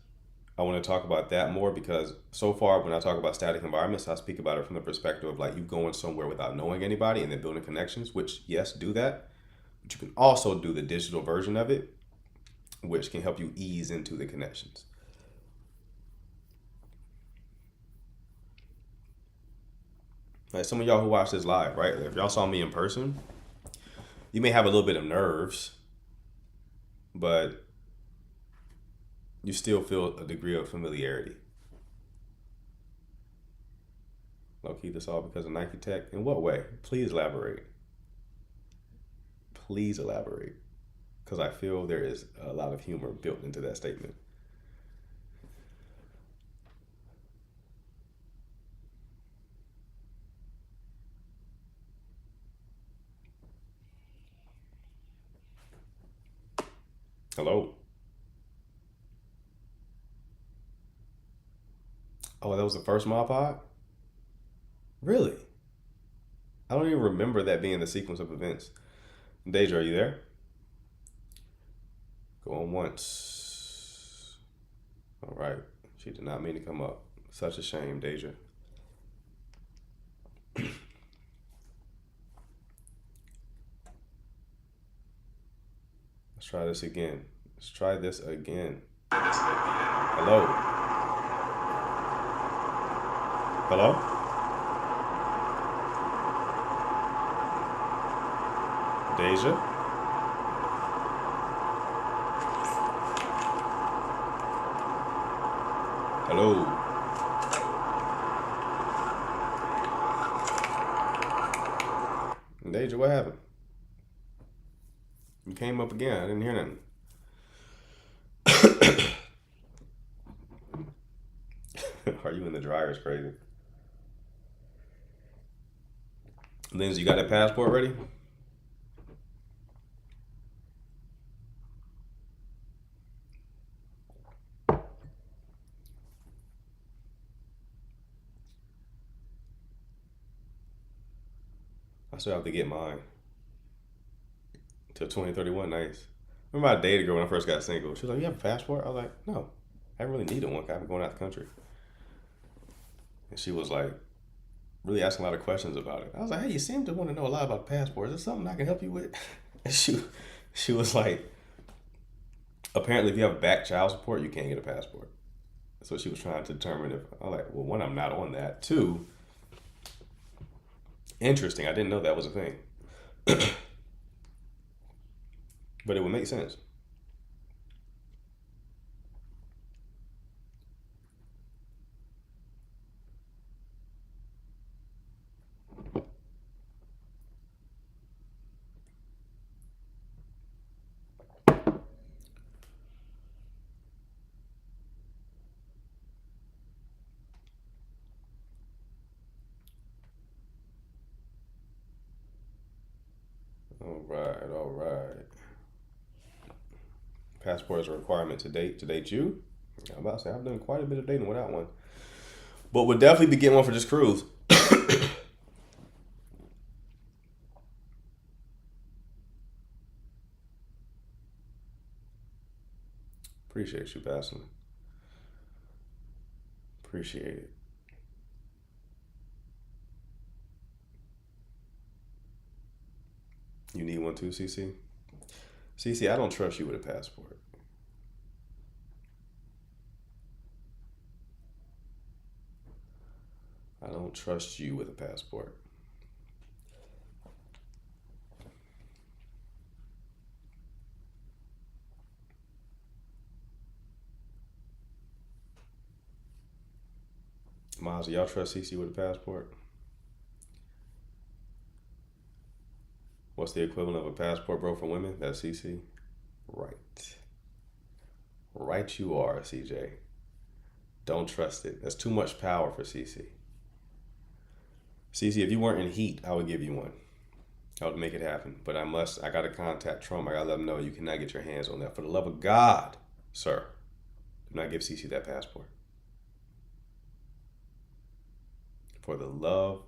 I want to talk about that more because so far when I talk about static environments, I speak about it from the perspective of like you going somewhere without knowing anybody and then building connections, which yes, do that. But you can also do the digital version of it, which can help you ease into the connections. Like some of y'all who watch this live, right? If y'all saw me in person, you may have a little bit of nerves, but you still feel a degree of familiarity. Low-key, this all because of Nike Tech? In what way? Please elaborate. Please elaborate. Because I feel there is a lot of humor built into that statement. Hello. Oh, that was the first Mod Pod? Really? I don't even remember that being the sequence of events. Deja, are you there? Going once. All right. She did not mean to come up. Such a shame, Deja. Let's try this again. Let's try this again. Hello? Hello? Deja? Hello? Deja, what happened? You came up again. I didn't hear nothing. Are you in the dryer? It's crazy. Lindsay, you got that passport ready? I still have to get mine till 2031. Nice. Remember I dated a girl when I first got single. She was like, "You have a passport?" I was like, "No, I haven't really needed one. 'Cause I've been going out the country." And she was like, really asking a lot of questions about it. I was like, "Hey, you seem to want to know a lot about passports. Is there something I can help you with?" And she was like, apparently, if you have back child support, you can't get a passport. So she was trying to determine if I was like, well, one, I'm not on that. Two, interesting. I didn't know that was a thing, but it would make sense. All right, all right. Passport is a requirement to date. To date you? I'm about to say I've done quite a bit of dating without one, but would definitely be getting one for this cruise. Appreciate you, Pastor. Appreciate it. You need one too, CC? CC, I don't trust you with a passport. I don't trust you with a passport. Miles, do y'all trust CC with a passport? What's the equivalent of a passport, bro, for women? That's CC? Right. Right you are, CJ. Don't trust it. That's too much power for CC. CC, if you weren't in heat, I would give you one. I would make it happen. But I gotta contact Trump. I gotta let him know you cannot get your hands on that. For the love of God, sir, do not give CC that passport. For the love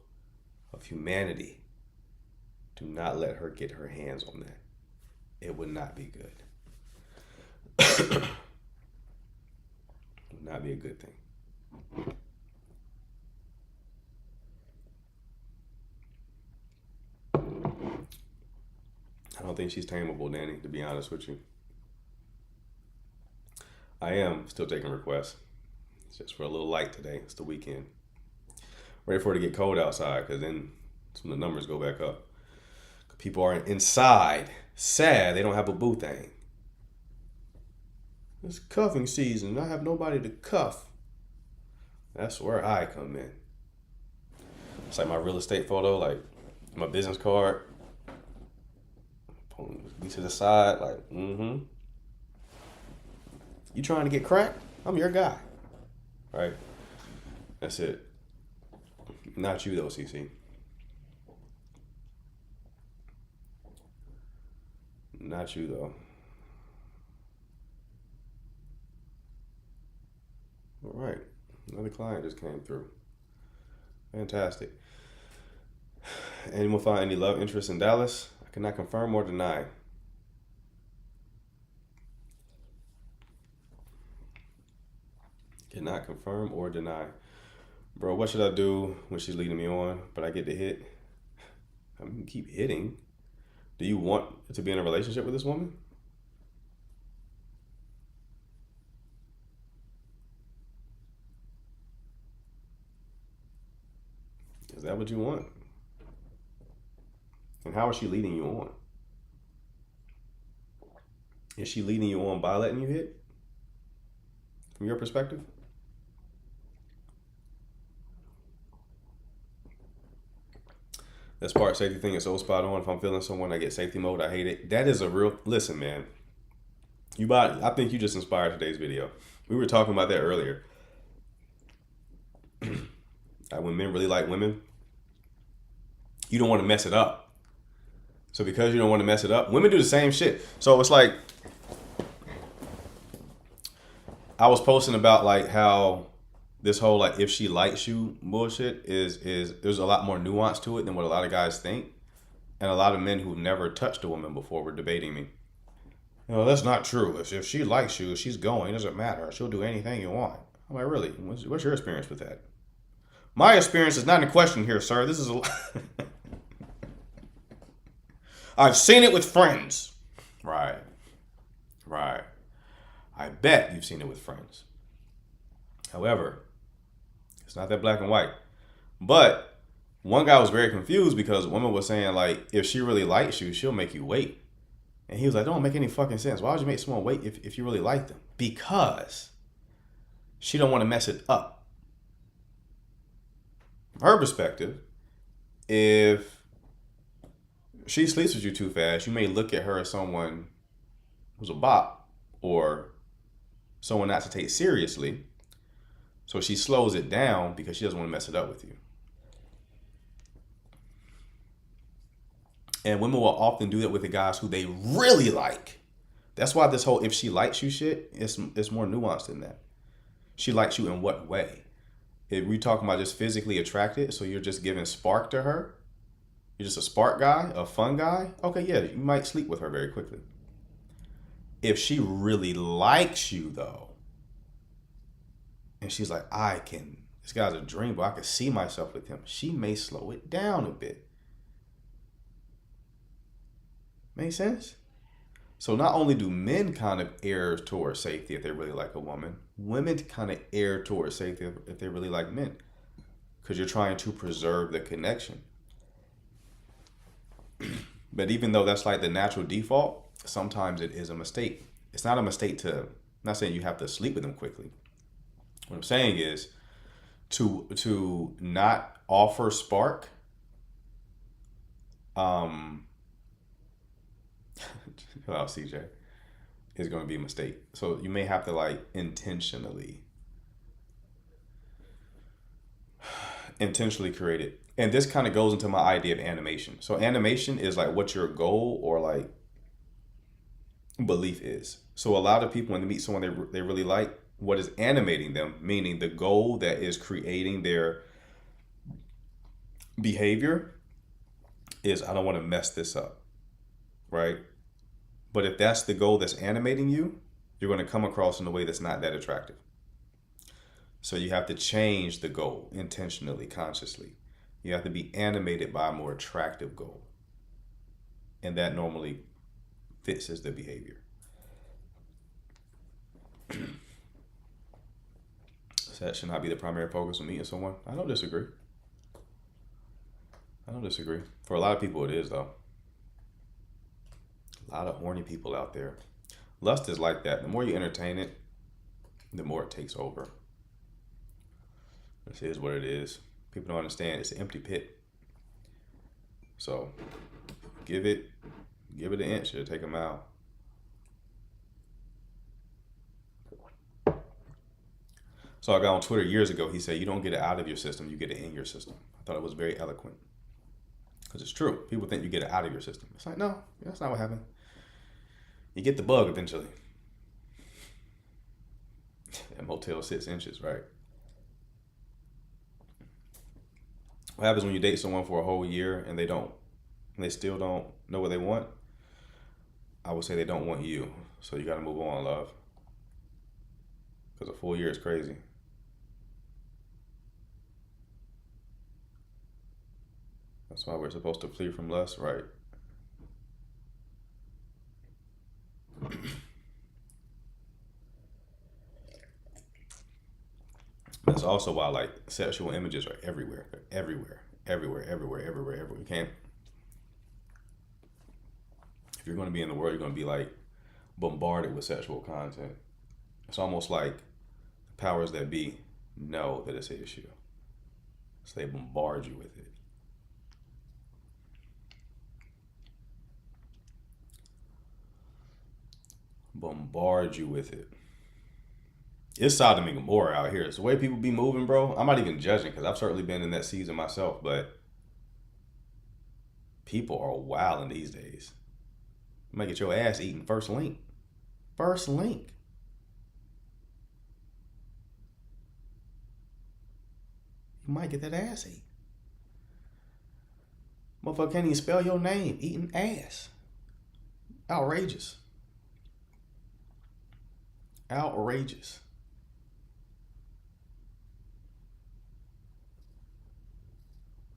of humanity, do not let her get her hands on that. It would not be good. It would not be a good thing. I don't think she's tameable, Danny, to be honest with you. I am still taking requests. It's just for a little light today. It's the weekend. Ready for it to get cold outside, because then some of the numbers go back up. People are inside, sad they don't have a boo thing. It's cuffing season. I have nobody to cuff. That's where I come in. It's like my real estate photo, like my business card. Be to the side, like, You trying to get cracked? I'm your guy. Right? That's it. Not you though, CC. Not you though. All right. Another client just came through. Fantastic. Anyone find any love interest in Dallas? I cannot confirm or deny. Cannot confirm or deny. Bro, what should I do when she's leading me on, but I get to hit? I mean, keep hitting. Do you want to be in a relationship with this woman? Is that what you want? And how is she leading you on? Is she leading you on by letting you hit? From your perspective? That spark safety thing is so spot on. If I'm feeling someone, I get safety mode. I hate it. That is a real. Listen, man. I think you just inspired today's video. We were talking about that earlier. When men really like women, you don't want to mess it up. So because you don't want to mess it up, women do the same shit. So it's like, I was posting about like how this whole like if she likes you bullshit is there's a lot more nuance to it than what a lot of guys think. And a lot of men who've never touched a woman before were debating me. No, that's not true. If she likes you, she's going. It doesn't matter. She'll do anything you want. I'm like, really? What's your experience with that? My experience is not in question here, sir. This is a... I've seen it with friends. Right. I bet you've seen it with friends. However, it's not that black and white. But one guy was very confused because a woman was saying, like, if she really likes you, she'll make you wait. And he was like, don't make any fucking sense. Why would you make someone wait if you really like them? Because she don't want to mess it up. From her perspective, if she sleeps with you too fast, you may look at her as someone who's a bop or someone not to take seriously. So she slows it down because she doesn't want to mess it up with you. And women will often do that with the guys who they really like. That's why this whole if she likes you shit, it's more nuanced than that. She likes you in what way? If we're talking about just physically attracted, so you're just giving spark to her, you're just a spark guy, a fun guy, okay, yeah, you might sleep with her very quickly. If she really likes you though, and she's like, this guy's a dream, but I can see myself with him, she may slow it down a bit. Make sense? So not only do men kind of err towards safety if they really like a woman, women kind of err towards safety if they really like men. Because you're trying to preserve the connection. But even though that's like the natural default, sometimes it is a mistake. It's not a mistake I'm not saying you have to sleep with them quickly. What I'm saying is to not offer spark, well, CJ, is going to be a mistake. So you may have to like intentionally create it. And this kind of goes into my idea of animation. So animation is like what your goal or like belief is. So a lot of people, when they meet someone they really like, what is animating them, meaning the goal that is creating their behavior, is I don't want to mess this up, right? But if that's the goal that's animating you, you're going to come across in a way that's not that attractive. So you have to change the goal intentionally, consciously. You have to be animated by a more attractive goal. And that normally fits as the behavior. So that should not be the primary focus of meeting someone. I don't disagree. For a lot of people it is though. A lot of horny people out there. Lust is like that. The more you entertain it, the more it takes over. This is what it is. People don't understand. It's an empty pit. So give it an inch. It'll take a mile. So I got on Twitter years ago. He said, you don't get it out of your system. You get it in your system. I thought it was very eloquent. Because it's true. People think you get it out of your system. It's like, no, that's not what happened. You get the bug eventually. That Motel 6 inches, right? What happens when you date someone for a whole year and they still don't know what they want? I would say they don't want you. So you got to move on, love. Because a full year is crazy. That's why we're supposed to flee from lust, right? That's also why like sexual images are everywhere. They're everywhere. You can't. If you're going to be in the world, you're going to be like bombarded with sexual content. It's almost like the powers that be know that it's an issue. So they bombard you with it. bombard you with it. It's Sodom and Gomorrah out here. It's the way people be moving, bro. I'm not even judging because I've certainly been in that season myself, but people are wilding these days. You might get your ass eaten first link. First link. You might get that ass eaten. Motherfucker can't even spell your name. Eating ass. Outrageous. Outrageous.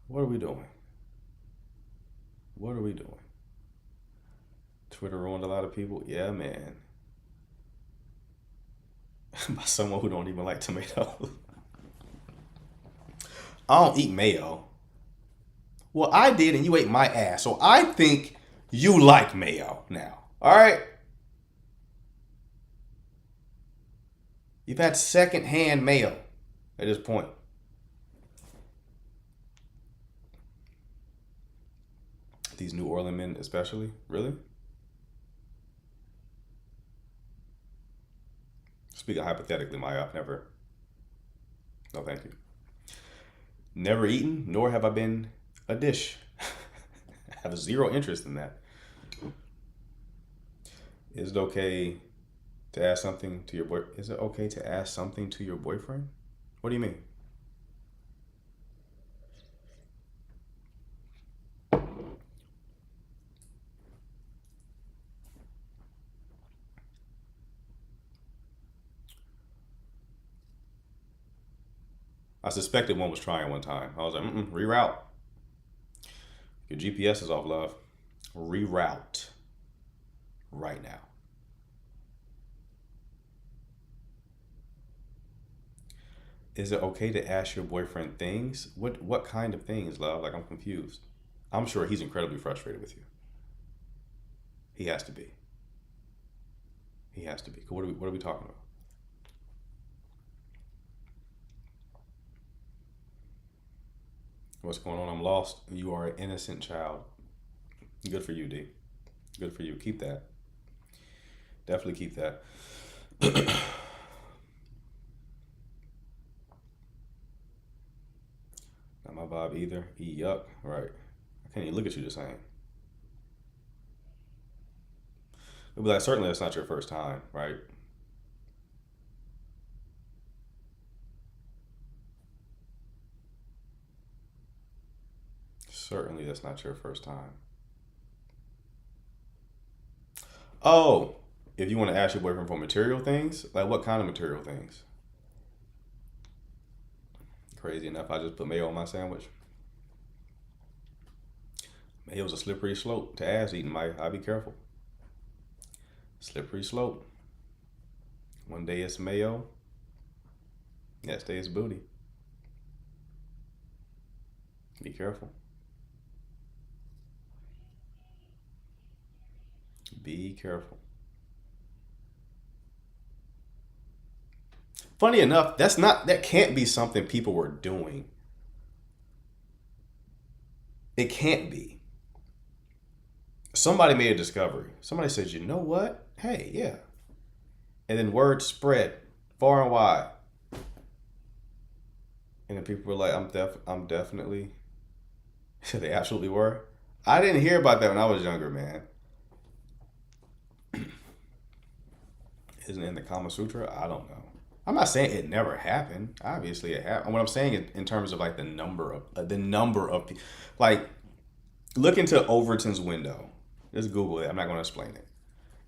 What are we doing? What are we doing? Twitter ruined a lot of people. Yeah, man. By someone who don't even like tomatoes. I don't eat mayo. Well, I did, and you ate my ass. So I think you like mayo now. All right? You've had secondhand mayo at this point. These New Orleans men especially? Really? Speaking hypothetically, Maya, I've never... No, thank you. Never eaten, nor have I been a dish. I have zero interest in that. Is it okay to ask something to your boy? Is it okay to ask something to your boyfriend? What do you mean? I suspected one was trying one time. I was like, reroute. Your GPS is off, love. Reroute. Right now. Is it okay to ask your boyfriend things? What kind of things, love? Like, I'm confused. I'm sure he's incredibly frustrated with you. He has to be. He has to be. What are we talking about? What's going on? I'm lost. You are an innocent child. Good for you, D. Good for you. Keep that. Definitely keep that. Not my vibe either. Yuck. Right. I can't even look at you the same. It'll be like, certainly that's not your first time, right? Certainly that's not your first time. Oh, if you want to ask your boyfriend for material things, like what kind of material things? Crazy enough, I just put mayo on my sandwich. Mayo's a slippery slope to ass eating, Mike. I'll be careful. Slippery slope. One day it's mayo. Next day it's booty. Be careful. Be careful. Funny enough, that can't be something people were doing. It can't be. Somebody made a discovery. Somebody said, you know what? Hey, yeah. And then word spread far and wide. And then people were like, I'm definitely. They absolutely were. I didn't hear about that when I was younger, man. Isn't it in the Kama Sutra? I don't know. I'm not saying it never happened. Obviously it happened. What I'm saying in terms of like the number of like, look into Overton's window. Just Google it. I'm not going to explain it.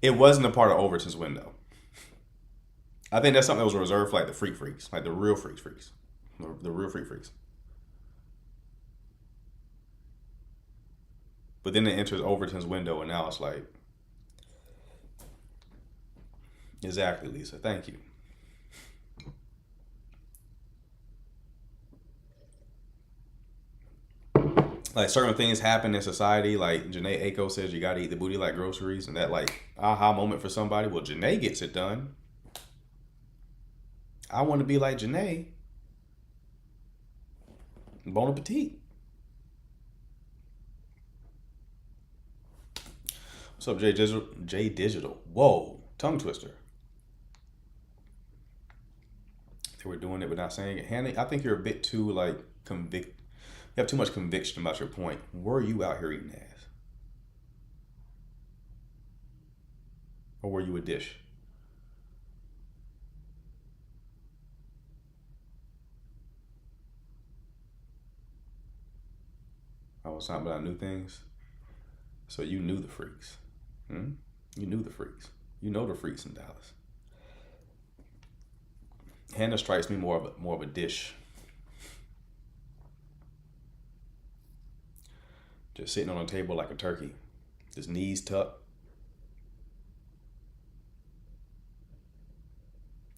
It wasn't a part of Overton's window. I think that's something that was reserved for like the freaks, like the real freaks, the real freaks. But then it enters Overton's window, and now it's like, exactly, Lisa. Thank you. Like certain things happen in society, like Janae Aiko says you gotta eat the booty like groceries, and that like aha moment for somebody. Well, Janae gets it done. I want to be like Janae. Bon appetit. What's up, Jay Digital? Jay Digital. Whoa. tongue twister. They were doing it but not saying it. Hannah, I think you're a bit too like convict. You have too much conviction about your point. Were you out here eating ass? Or were you a dish? I was talking about new things. So you knew the freaks. You knew the freaks. You know the freaks in Dallas. Hannah strikes me more of a dish. Just sitting on a table like a turkey. Just knees tucked.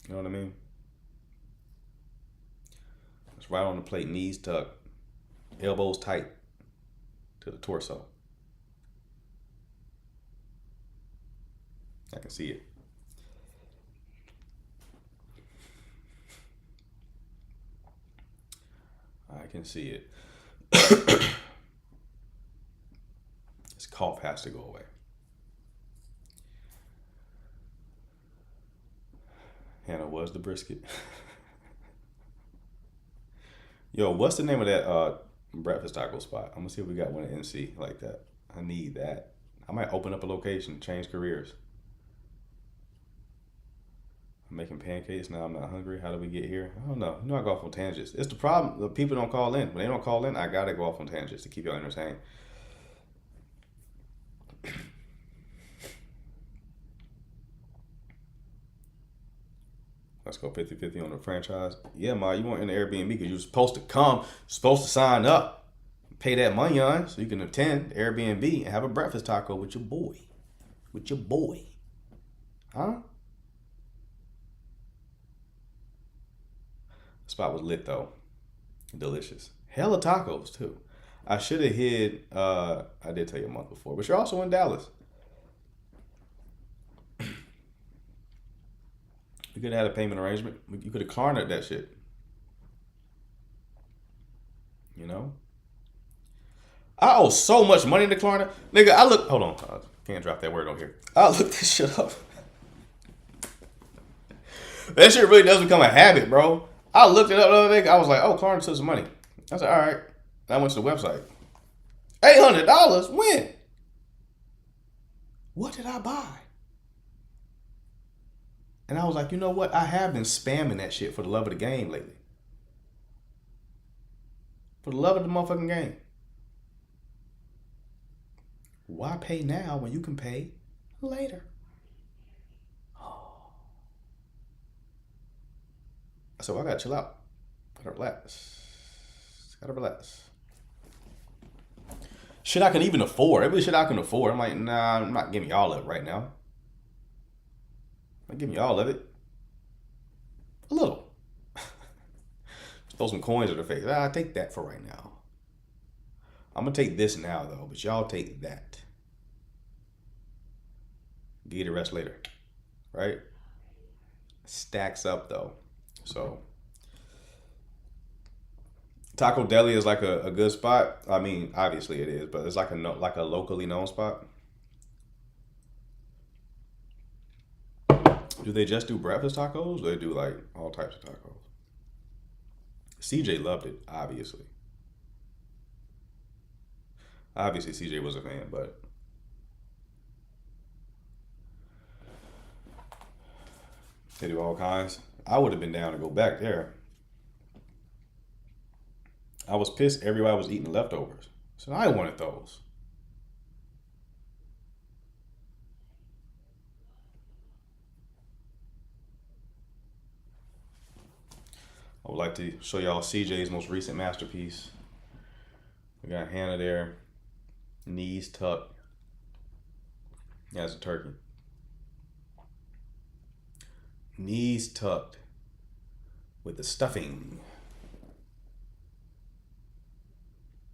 You know what I mean? It's right on the plate, knees tucked, elbows tight to the torso. I can see it. I can see it. This cough has to go away. Hannah was the brisket. Yo, what's the name of that breakfast taco spot? I'm gonna see if we got one at NC like that. I need that. I might open up a location, change careers. I'm making pancakes now. I'm not hungry. How do we get here? I don't know. You know I go off on tangents. It's the problem. The people don't call in. When they don't call in, I gotta go off on tangents to keep y'all entertained. Let's go 50-50 on the franchise. Yeah, Ma, you weren't in the Airbnb because you were supposed to come, supposed to sign up, pay that money on so you can attend the Airbnb and have a breakfast taco with your boy. With your boy. Huh? The spot was lit though. Delicious. Hella tacos too. I should have hid, I did tell you a month before, but you're also in Dallas. You could have had a payment arrangement. You could have Klarna'd that shit. You know? I owe so much money to Klarna. Nigga, hold on. I can't drop that word on here. I looked this shit up. That shit really does become a habit, bro. I looked it up the other day. I was like, oh, Klarna took some money. I said, all right. I went to the website. $800? When? What did I buy? And I was like, you know what? I have been spamming that shit for the love of the game lately. For the love of the motherfucking game. Why pay now when you can pay later? Oh. So I gotta chill out. Gotta relax. Gotta relax. Shit I can even afford. Every shit I can afford. I'm like, nah, I'm not giving you all of it right now. I'm giving you all of it. A little. Throw some coins at her face. I take that for right now. I'm gonna take this now though, but y'all take that. Give you the rest later. Right? Stacks up though. So Taco Deli is like a good spot. I mean, obviously it is, but it's like a locally known spot. Do they just do breakfast tacos? Or they do like all types of tacos? CJ loved it, obviously. Obviously, CJ was a fan, but they do all kinds. I would have been down to go back there. I was pissed everybody was eating leftovers. So I wanted those. I would like to show y'all CJ's most recent masterpiece. We got Hannah there, knees tucked. That's a turkey. Knees tucked with the stuffing.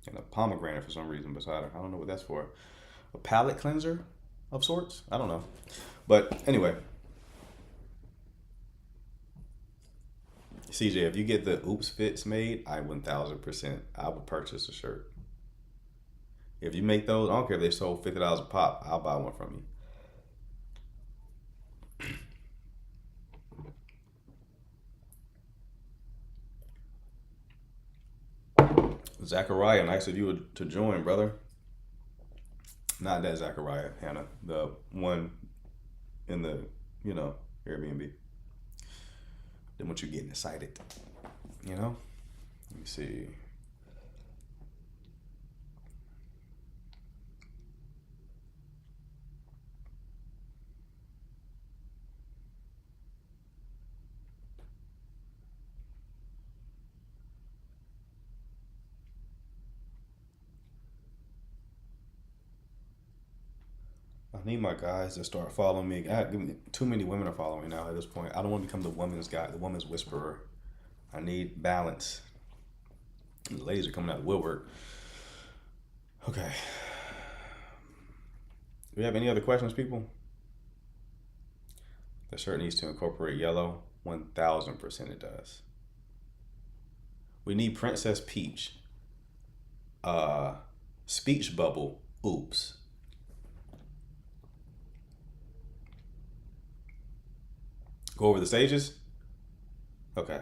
And a pomegranate for some reason beside her. I don't know what that's for. A palate cleanser of sorts? I don't know. But anyway. CJ, if you get the Oops Fits made, I 1000%. I would purchase a shirt. If you make those, I don't care if they sold $50 a pop, I'll buy one from you. Zachariah, nice of you to join, brother. Not that Zachariah, Hannah. The one in the, Airbnb. Then what you getting excited, Let me see. I need my guys to start following me. Too many women are following me now at this point. I don't want to become the woman's guy, the woman's whisperer. I need balance. The ladies are coming out of woodwork. Okay. Do we have any other questions, people? The shirt needs to incorporate yellow. 1000% it does. We need Princess Peach. Speech bubble. Oops. Go over the stages? Okay.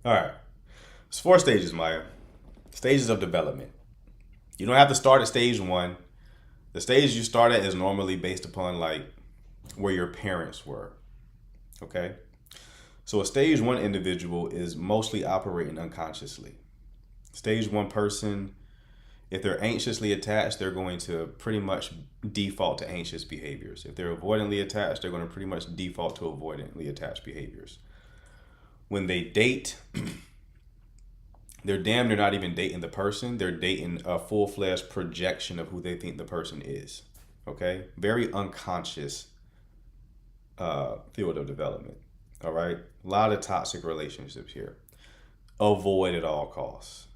All right. It's 4 stages, Maya. Stages of development. You don't have to start at stage 1. The stage you start at is normally based upon like where your parents were. Okay? So a stage 1 individual is mostly operating unconsciously. Stage 1 person, if they're anxiously attached, they're going to pretty much default to anxious behaviors. If they're avoidantly attached, they're going to pretty much default to avoidantly attached behaviors. When they date, they're not even dating the person. They're dating a full-fledged projection of who they think the person is. Okay? Very unconscious field of development. All right? A lot of toxic relationships here. Avoid at all costs.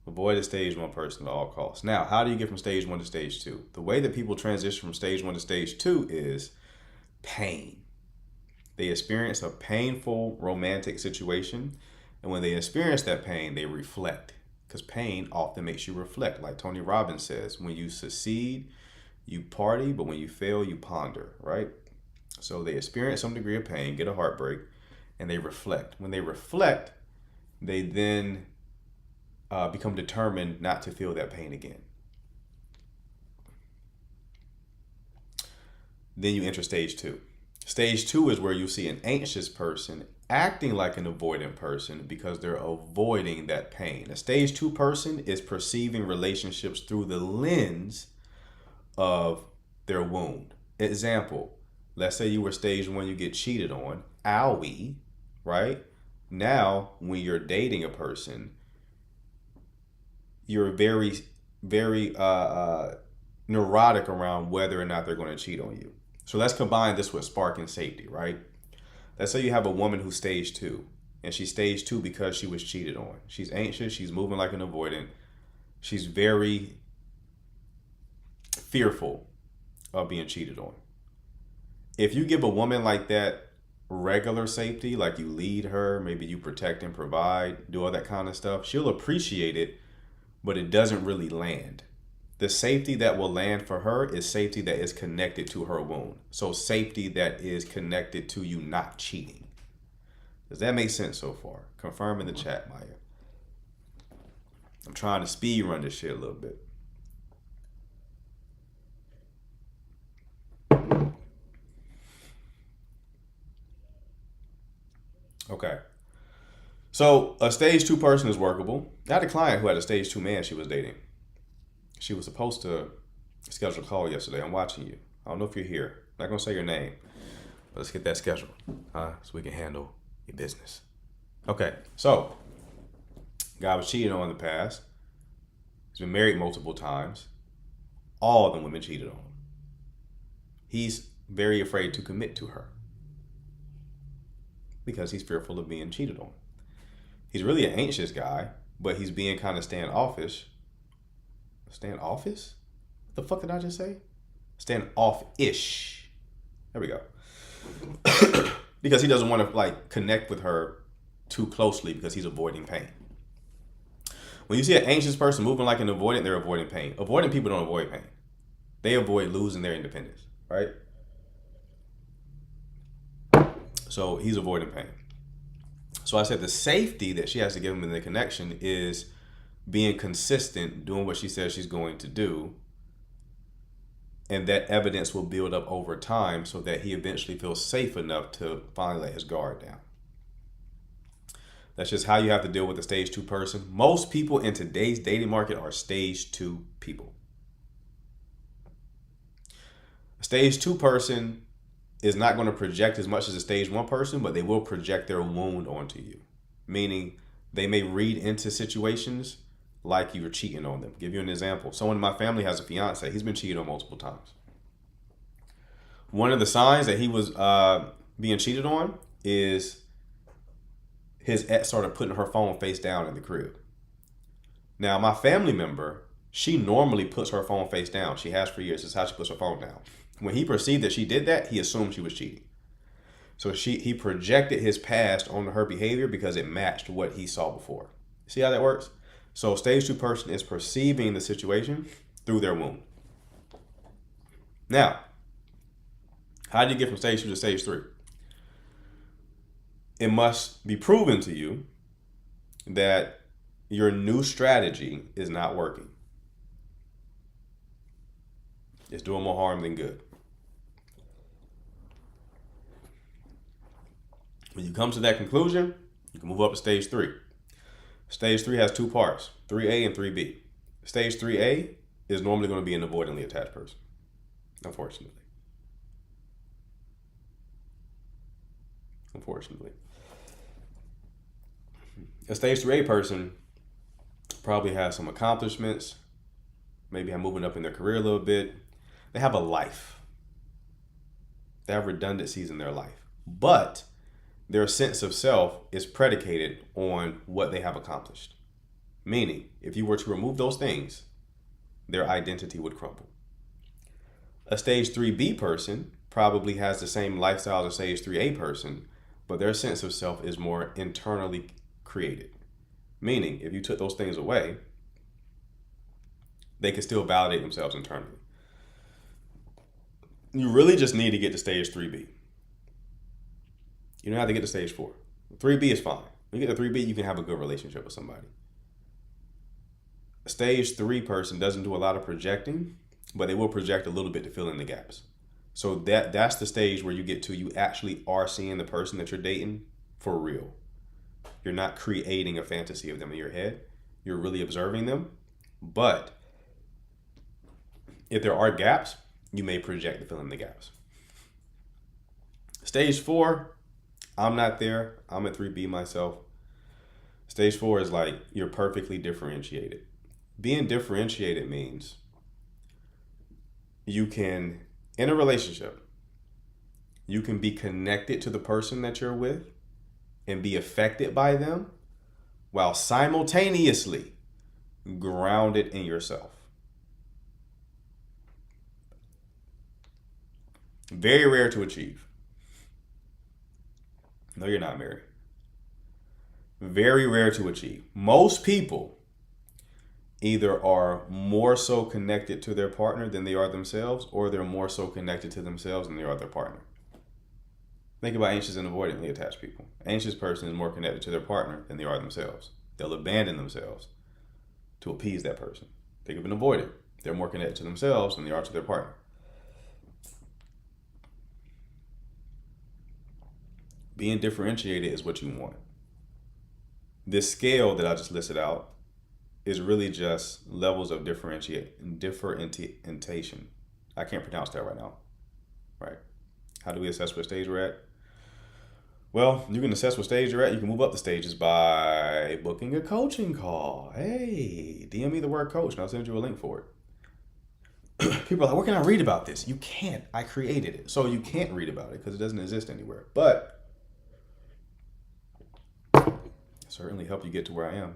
Avoid a stage 1 person at all costs. Now, how do you get from stage 1 to stage 2? The way that people transition from stage 1 to stage 2 is pain. They experience a painful romantic situation, and when they experience that pain, they reflect. Because pain often makes you reflect. Like Tony Robbins says, when you succeed, you party, but when you fail, you ponder, right? So they experience some degree of pain, get a heartbreak, and they reflect. When they reflect, they then become determined not to feel that pain again. Then you enter stage 2. Stage 2 is where you see an anxious person acting like an avoidant person because they're avoiding that pain. A stage 2 person is perceiving relationships through the lens of their wound. Example, let's say you were stage 1, you get cheated on. Owie, right? Now, when you're dating a person, you're very, very neurotic around whether or not they're going to cheat on you. So let's combine this with spark and safety, right? Let's say you have a woman who's stage 2, and she's stage 2 because she was cheated on. She's anxious, she's moving like an avoidant. She's very fearful of being cheated on. If you give a woman like that regular safety, like you lead her, maybe you protect and provide, do all that kind of stuff, she'll appreciate it, but it doesn't really land. The safety that will land for her is safety that is connected to her wound. So safety that is connected to you not cheating. Does that make sense so far? Confirm in the chat, Maya. I'm trying to speed run this shit a little bit. Okay. So a stage 2 person is workable. I had a client who had a stage 2 man she was dating. She was supposed to schedule a call yesterday. I'm watching you. I don't know if you're here. I'm not going to say your name. But let's get that scheduled. So we can handle your business. Okay. So, guy was cheated on in the past. He's been married multiple times. All of the women cheated on him. He's very afraid to commit to her because he's fearful of being cheated on. He's really an anxious guy, but he's being kind of standoffish. Standoffish? What the fuck did I just say? Standoff-ish. There we go. Because he doesn't want to like connect with her too closely because he's avoiding pain. When you see an anxious person moving like an avoidant, they're avoiding pain. Avoidant people don't avoid pain. They avoid losing their independence, right? So he's avoiding pain. So I said the safety that she has to give him in the connection is being consistent, doing what she says she's going to do. And that evidence will build up over time so that he eventually feels safe enough to finally let his guard down. That's just how you have to deal with a stage 2 person. Most people in today's dating market are stage 2 people. A stage 2 person is not going to project as much as a stage 1 person, but they will project their wound onto you. Meaning they may read into situations like you're cheating on them. Give you an example. Someone in my family has a fiance. He's been cheated on multiple times. One of the signs that he was being cheated on is his ex started putting her phone face down in the crib. Now, my family member, she normally puts her phone face down. She has for years. This is how she puts her phone down. When he perceived that she did that, he assumed she was cheating. So he projected his past onto her behavior because it matched what he saw before. See how that works? So stage 2 person is perceiving the situation through their wound. Now, how do you get from stage 2 to stage 3? It must be proven to you that your new strategy is not working. It's doing more harm than good. When you come to that conclusion, you can move up to stage 3. Stage 3 has 2 parts, 3A and 3B. Stage 3A is normally going to be an avoidantly attached person, unfortunately. A stage 3A person probably has some accomplishments, maybe have moving up in their career a little bit. They have a life. They have redundancies in their life. But their sense of self is predicated on what they have accomplished. Meaning, if you were to remove those things, their identity would crumble. A stage 3B person probably has the same lifestyle as a stage 3A person, but their sense of self is more internally created. Meaning, if you took those things away, they can still validate themselves internally. You really just need to get to stage 3B. You don't have to get to stage 4. 3B is fine. When you get to 3B, you can have a good relationship with somebody. A stage 3 person doesn't do a lot of projecting, but they will project a little bit to fill in the gaps. So that's the stage where you get to, you actually are seeing the person that you're dating for real. You're not creating a fantasy of them in your head. You're really observing them. But if there are gaps, you may project to fill in the gaps. Stage 4, I'm not there. I'm at 3B myself. Stage 4 is like you're perfectly differentiated. Being differentiated means you can, in a relationship, you can be connected to the person that you're with and be affected by them while simultaneously grounded in yourself. Very rare to achieve. No, you're not married. Very rare to achieve. Most people either are more so connected to their partner than they are themselves, or they're more so connected to themselves than they are their partner. Think about anxious and avoidantly attached people. Anxious person is more connected to their partner than they are themselves. They'll abandon themselves to appease that person. Think of an avoidant. They're more connected to themselves than they are to their partner. Being differentiated is what you want. This scale that I just listed out is really just levels of differentiation. I can't pronounce that right now. Right? How do we assess what stage we're at? Well, you can assess what stage you're at. You can move up the stages by booking a coaching call. Hey, DM me the word coach and I'll send you a link for it. People are like, where can I read about this? You can't. I created it. So you can't read about it because it doesn't exist anywhere. But certainly help you get to where I am.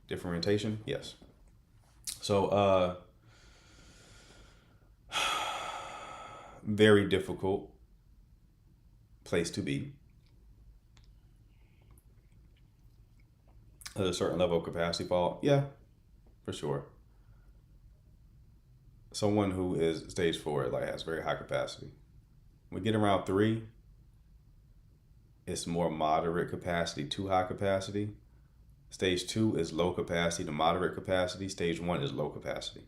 Differentiation, yes. So, very difficult place to be. At a certain level of capacity fall, yeah, for sure. Someone who is stage 4 like has very high capacity. We get around 3, it's more moderate capacity to high capacity. Stage 2 is low capacity to moderate capacity. Stage 1 is low capacity.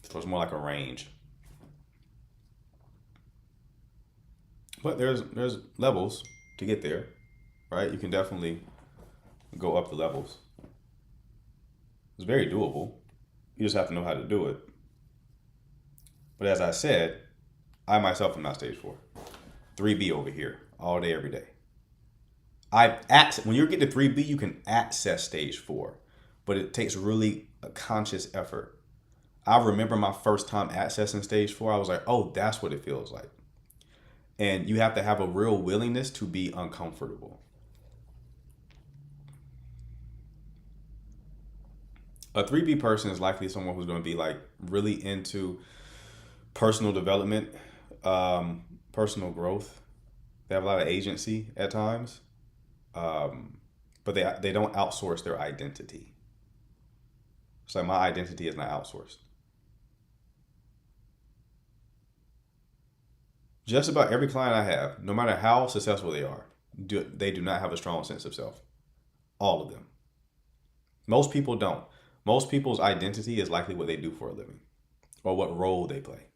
So it's more like a range. But there's levels to get there, right? You can definitely go up the levels. It's very doable. You just have to know how to do it. But as I said, I myself am not stage 4. 3B over here, all day, every day. When you get to 3B, you can access stage 4, but it takes really a conscious effort. I remember my first time accessing stage 4, I was like, oh, that's what it feels like. And you have to have a real willingness to be uncomfortable. A 3B person is likely someone who's going to be like really into personal development, personal growth. They have a lot of agency at times, but they don't outsource their identity. It's like my identity is not outsourced. Just about every client I have, no matter how successful they are, they do not have a strong sense of self. All of them. Most people don't. Most people's identity is likely what they do for a living or what role they play.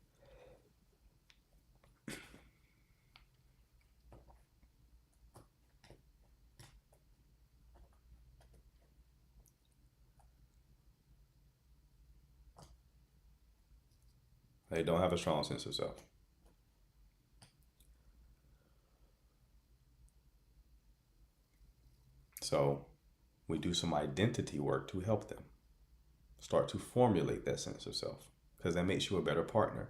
They don't have a strong sense of self. So we do some identity work to help them start to formulate that sense of self, because that makes you a better partner.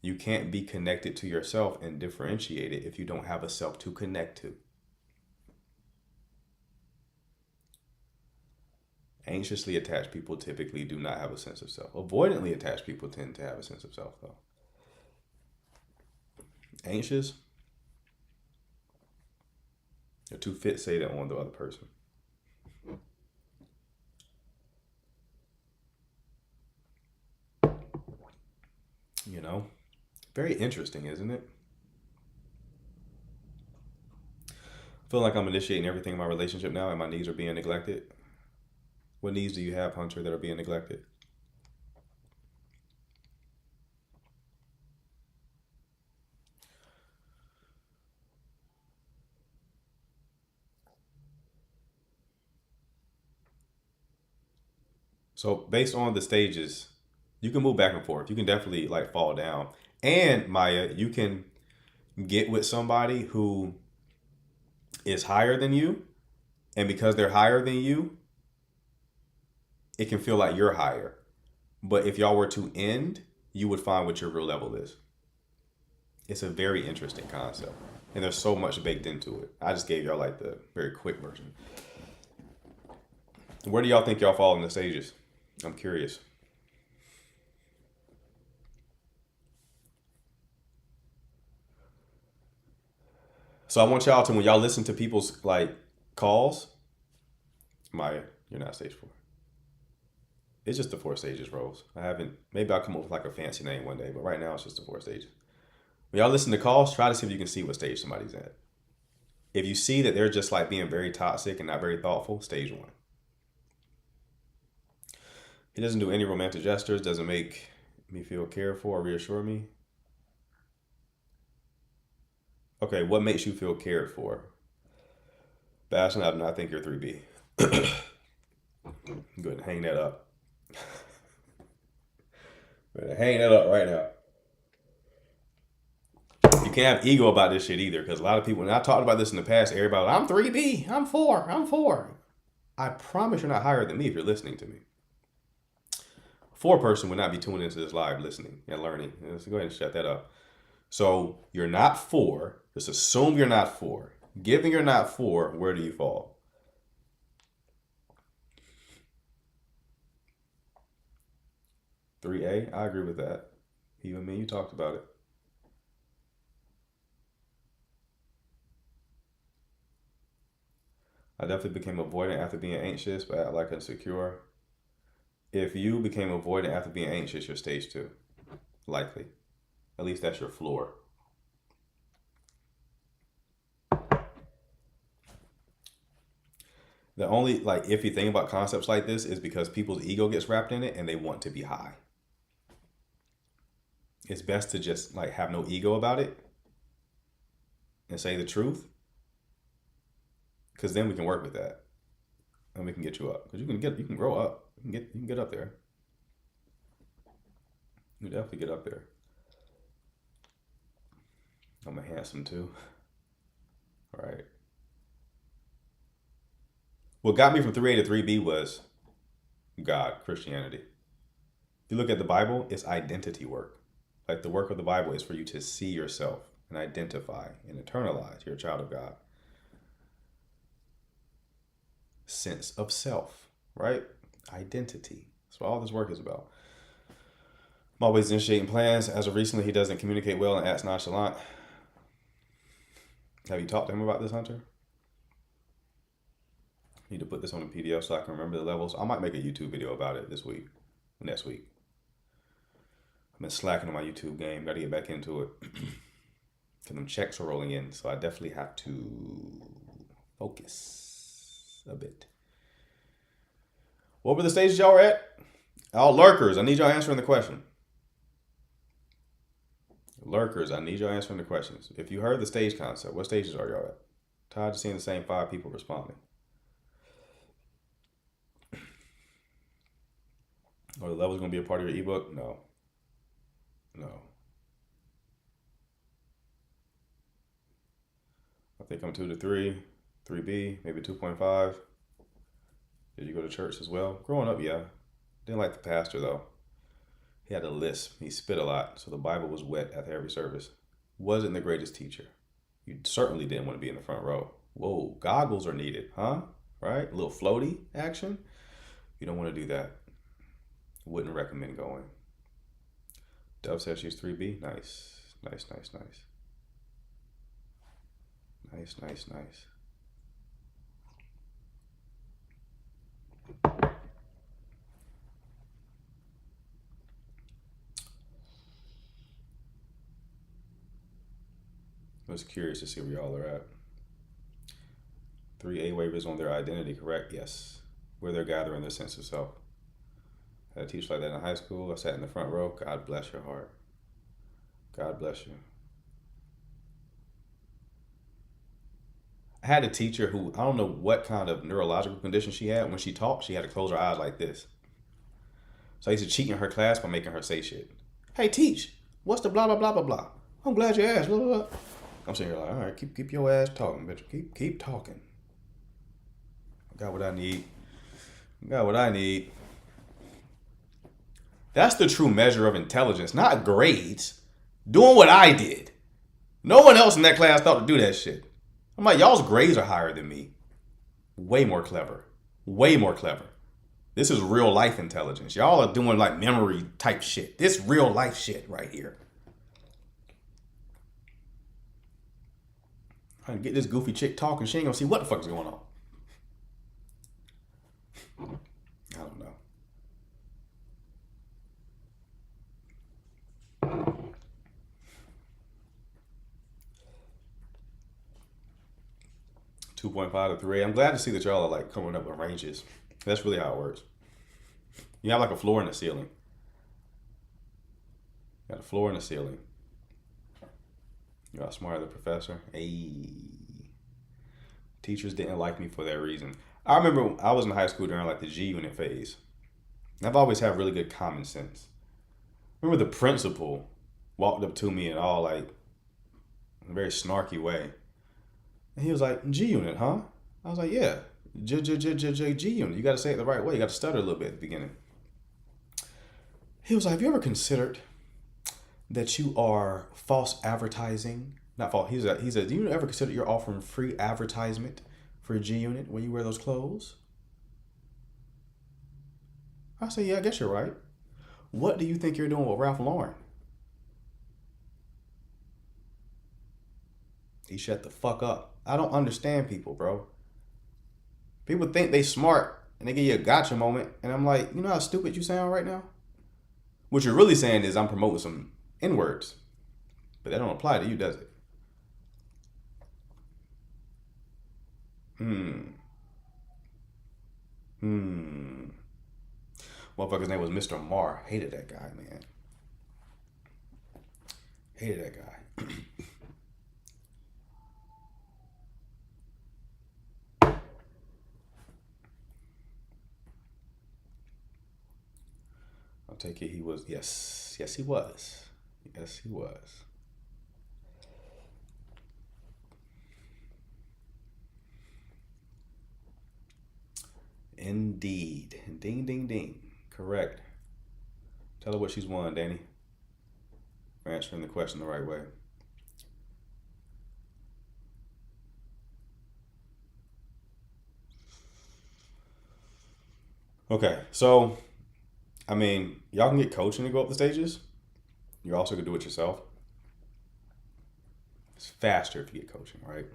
You can't be connected to yourself and differentiate it if you don't have a self to connect to. Anxiously attached people typically do not have a sense of self. Avoidantly attached people tend to have a sense of self, though. Anxious, they're too fixated on the other person. You know, very interesting, isn't it? I feel like I'm initiating everything in my relationship now and my needs are being neglected. What needs do you have, Hunter, that are being neglected? So based on the stages, you can move back and forth. You can definitely like fall down. And Maya, you can get with somebody who is higher than you. And because they're higher than you, it can feel like you're higher. But if y'all were to end, you would find what your real level is. It's a very interesting concept. And there's so much baked into it. I just gave y'all like the very quick version. Where do y'all think y'all fall in the stages? I'm curious. So I want y'all to, when y'all listen to people's like calls, Maya, you're not stage 4. It's just the 4 stages, Rose. Maybe I'll come up with like a fancy name one day, but right now it's just the 4 stages. When y'all listen to calls, try to see if you can see what stage somebody's at. If you see that they're just like being very toxic and not very thoughtful, stage 1. He doesn't do any romantic gestures, doesn't make me feel cared for or reassure me. Okay, what makes you feel cared for? Bastion, I do not think you're 3B. Good, hang that up. Hang that up right now. You can't have ego about this shit either, because a lot of people, and I talked about this in the past, everybody, I'm 3B, I'm 4. I promise you're not higher than me if you're listening to me. 4 person would not be tuning into this live listening and learning. Let's go ahead and shut that up. So you're not 4. Just assume you're not 4. Given you're not 4, where do you fall? "3A, I agree with that. You and me, you talked about it. I definitely became avoidant after being anxious, but I like insecure. If you became avoidant after being anxious, you're stage 2. Likely. At least that's your floor. The only like iffy thing about concepts like this is because people's ego gets wrapped in it and they want to be high. It's best to just like have no ego about it and say the truth, because then we can work with that and we can get you up. Because you can grow up. You can get up there. You definitely get up there. I'm a handsome too. All right. What got me from 3A to 3B was God, Christianity. If you look at the Bible, it's identity work. Like the work of the Bible is for you to see yourself and identify and internalize you're a child of God. Sense of self, right? Identity. That's what all this work is about. I'm always initiating plans. As of recently, he doesn't communicate well and acts nonchalant. Have you talked to him about this, Hunter? Need to put this on a PDF so I can remember the levels. I might make a YouTube video about it next week. I've been slacking on my YouTube game. Got to get back into it. Because them checks are rolling in. So I definitely have to focus a bit. What were the stages y'all were at? All lurkers, I need y'all answering the question. Lurkers, I need y'all answering the questions. If you heard the stage concept, what stages are y'all at? Tired of seeing the same 5 people responding. Are the levels going to be a part of your ebook? No. I think I'm 2 to 3, 3B, maybe 2.5. Did you go to church as well? Growing up, yeah. Didn't like the pastor though. He had a lisp. He spit a lot, so the Bible was wet at every service. Wasn't the greatest teacher. You certainly didn't want to be in the front row. Whoa, goggles are needed, huh? Right? A little floaty action. You don't want to do that. Wouldn't recommend going. Dove says she's 3B. Nice. Nice. I was curious to see where y'all are at. 3A waivers on their identity, correct? Yes. Where they're gathering their sense of self. I had a teacher like that in high school. I sat in the front row. God bless your heart. God bless you. I had a teacher who, I don't know what kind of neurological condition she had. When she talked, she had to close her eyes like this. So I used to cheat in her class by making her say shit. Hey, teach, what's the blah, blah, blah, blah, blah? I'm glad you asked, blah, blah, blah. I'm sitting here like, all right, keep your ass talking, bitch. Keep talking. I got what I need. That's the true measure of intelligence, not grades. Doing what I did. No one else in that class thought to do that shit. I'm like, y'all's grades are higher than me. Way more clever. This is real life intelligence. Y'all are doing like memory type shit. This real life shit right here. Trying to get this goofy chick talking. She ain't gonna see what the fuck is going on. I don't know. .5 to 3A. I'm glad to see that y'all are like coming up with ranges. That's really how it works. You have like a floor and a ceiling. You got a floor and a ceiling. You outsmarted the professor. Hey. Teachers didn't like me for that reason. I remember I was in high school during like the G unit phase. And I've always had really good common sense. I remember the principal walked up to me in all like in a very snarky way. And he was like, G unit, huh? I was like, yeah, G unit. You got to say it the right way. You got to stutter a little bit at the beginning. He was like, have you ever considered that you are false advertising? Not false. He said, do you ever consider you're offering free advertisement for a G unit when you wear those clothes? I said, yeah, I guess you're right. What do you think you're doing with Ralph Lauren? He shut the fuck up. I don't understand people, bro. People think they smart and they give you a gotcha moment. And I'm like, you know how stupid you sound right now? What you're really saying is I'm promoting some N-words. But that don't apply to you, does it? Motherfucker's name was Mr. Marr. Hated that guy, man. Hated that guy. I'll take it he was. Yes, he was. Yes, he was. Indeed. Ding, ding, ding. Correct. Tell her what she's won, Danny. For answering the question the right way. Okay, so, I mean, y'all can get coaching to go up the stages. You also can do it yourself. It's faster if you get coaching, right?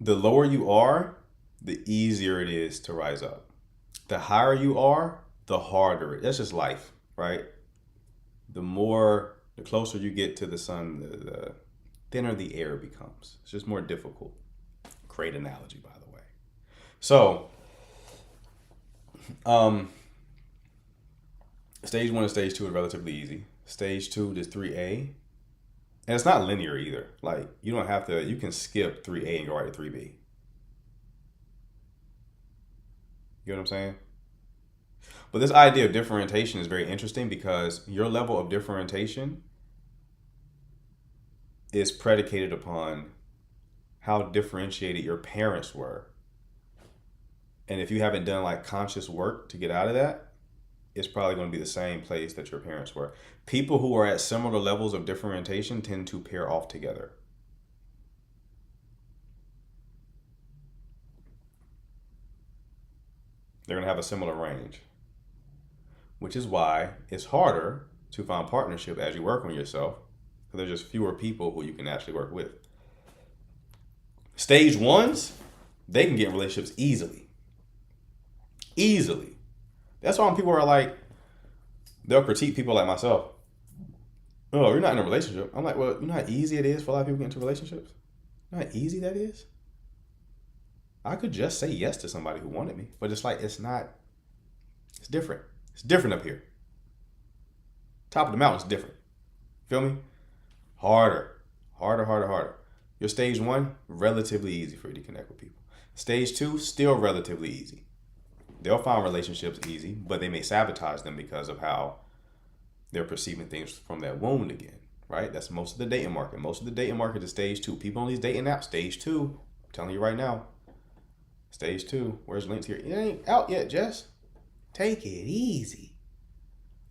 The lower you are, the easier it is to rise up. The higher you are, the harder it. That's just life, right? The closer you get to the sun, the thinner the air becomes. It's just more difficult. Great analogy, by the way. So, stage 1 and stage 2 are relatively easy. Stage 2 is 3A. And it's not linear either. Like, you don't have to, you can skip 3A and go right to 3B. You get what I'm saying? But this idea of differentiation is very interesting because your level of differentiation is predicated upon how differentiated your parents were. And if you haven't done like conscious work to get out of that, it's probably going to be the same place that your parents were. People who are at similar levels of differentiation tend to pair off together. They're going to have a similar range, which is why it's harder to find partnership as you work on yourself, because there's just fewer people who you can actually work with. Stage 1s, they can get in relationships easily. Easily. That's why when people are like, they'll critique people like myself. Oh, you're not in a relationship. I'm like, well, you know how easy it is for a lot of people to get into relationships? You know how easy that is? I could just say yes to somebody who wanted me, but it's like, it's different. It's different up here. Top of the mountain's different. Feel me? Harder. Your stage 1, relatively easy for you to connect with people. Stage 2, still relatively easy. They'll find relationships easy, but they may sabotage them because of how they're perceiving things from that wound again, right? That's most of the dating market. Most of the dating market is stage 2. People on these dating apps, stage 2. I'm telling you right now. Stage 2. Where's links here? It ain't out yet, Jess. Take it easy.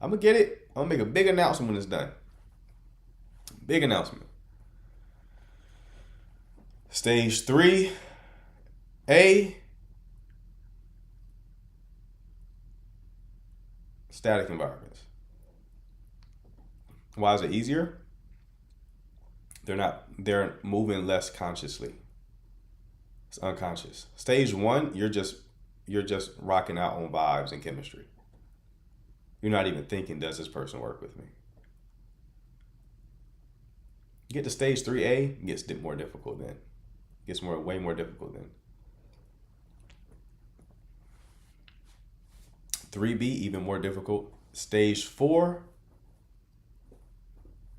I'm going to get it. I'm going to make a big announcement when it's done. Big announcement. Stage 3A. Static environments. Why is it easier? They're moving less consciously. It's unconscious. Stage 1, you're just rocking out on vibes and chemistry. You're not even thinking, does this person work with me? You get to stage 3A, it gets more difficult then. It gets way more difficult then. 3B, even more difficult. Stage 4,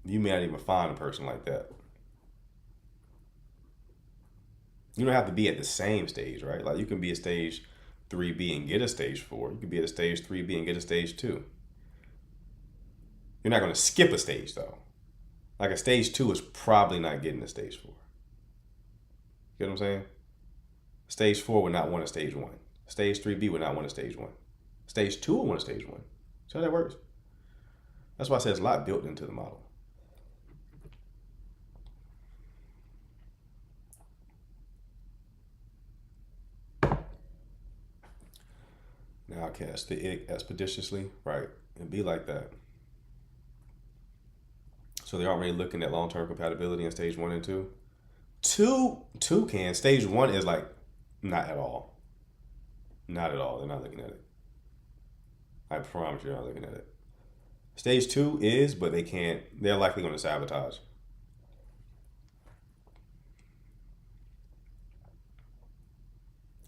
you may not even find a person like that. You don't have to be at the same stage, right? Like you can be at stage 3B and get a stage 4. You can be at a stage 3B and get a stage 2. You're not going to skip a stage though. Like a stage 2 is probably not getting a stage 4. You get what I'm saying? Stage 4 would not want a stage 1. Stage 3B would not want a stage 1. Stage 2 will want a stage 1. See how that works? That's why I said there's a lot built into the model. Now I cast the it expeditiously, right? And be like that. So they aren't really looking at long-term compatibility in stage 1 and 2. Two can. Stage 1 is like not at all. Not at all. They're not looking at it. I promise you're not looking at it. Stage 2 is, but they can't. They're likely going to sabotage.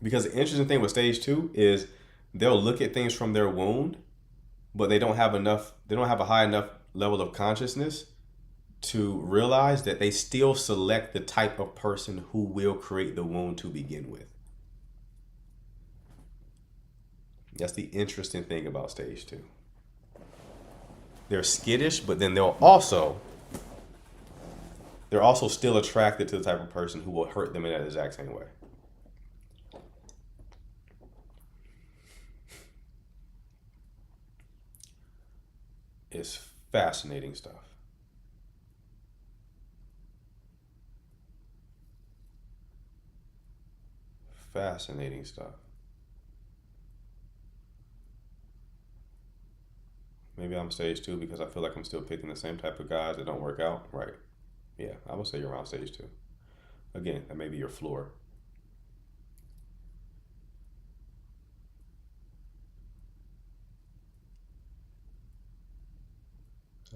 Because the interesting thing with stage 2 is they'll look at things from their wound, but they don't have a high enough level of consciousness to realize that they still select the type of person who will create the wound to begin with. That's the interesting thing about stage 2. They're skittish, but then they're also still attracted to the type of person who will hurt them in that exact same way. It's fascinating stuff. Fascinating stuff. Maybe I'm stage 2 because I feel like I'm still picking the same type of guys that don't work out. Right. Yeah, I would say you're around stage 2. Again, that may be your floor.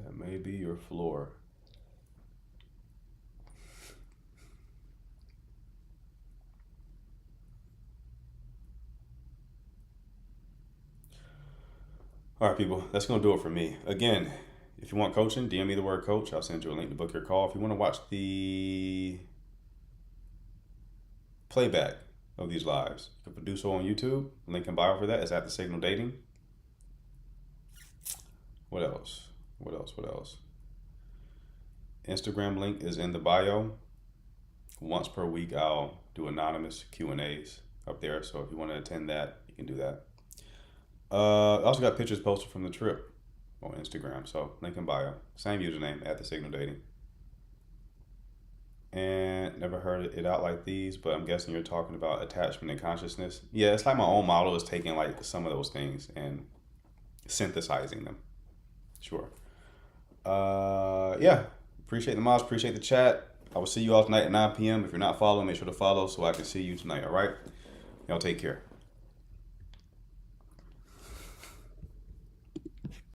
That may be your floor. All right, people, that's going to do it for me. Again, if you want coaching, DM me the word coach. I'll send you a link to book your call. If you want to watch the playback of these lives, you can do so on YouTube. Link in bio for that is at The Signal Dating. What else? Instagram link is in the bio. Once per week, I'll do anonymous Q&As up there. So if you want to attend that, you can do that. I also got pictures posted from the trip on Instagram. So link in bio. Same username, at The Signal Dating. And never heard it out like these, but I'm guessing you're talking about attachment and consciousness. Yeah, it's like my own model is taking like some of those things and synthesizing them. Sure. Yeah. Appreciate the mods. Appreciate the chat. I will see you all tonight at 9 p.m. If you're not following, make sure to follow so I can see you tonight. All right. Y'all take care.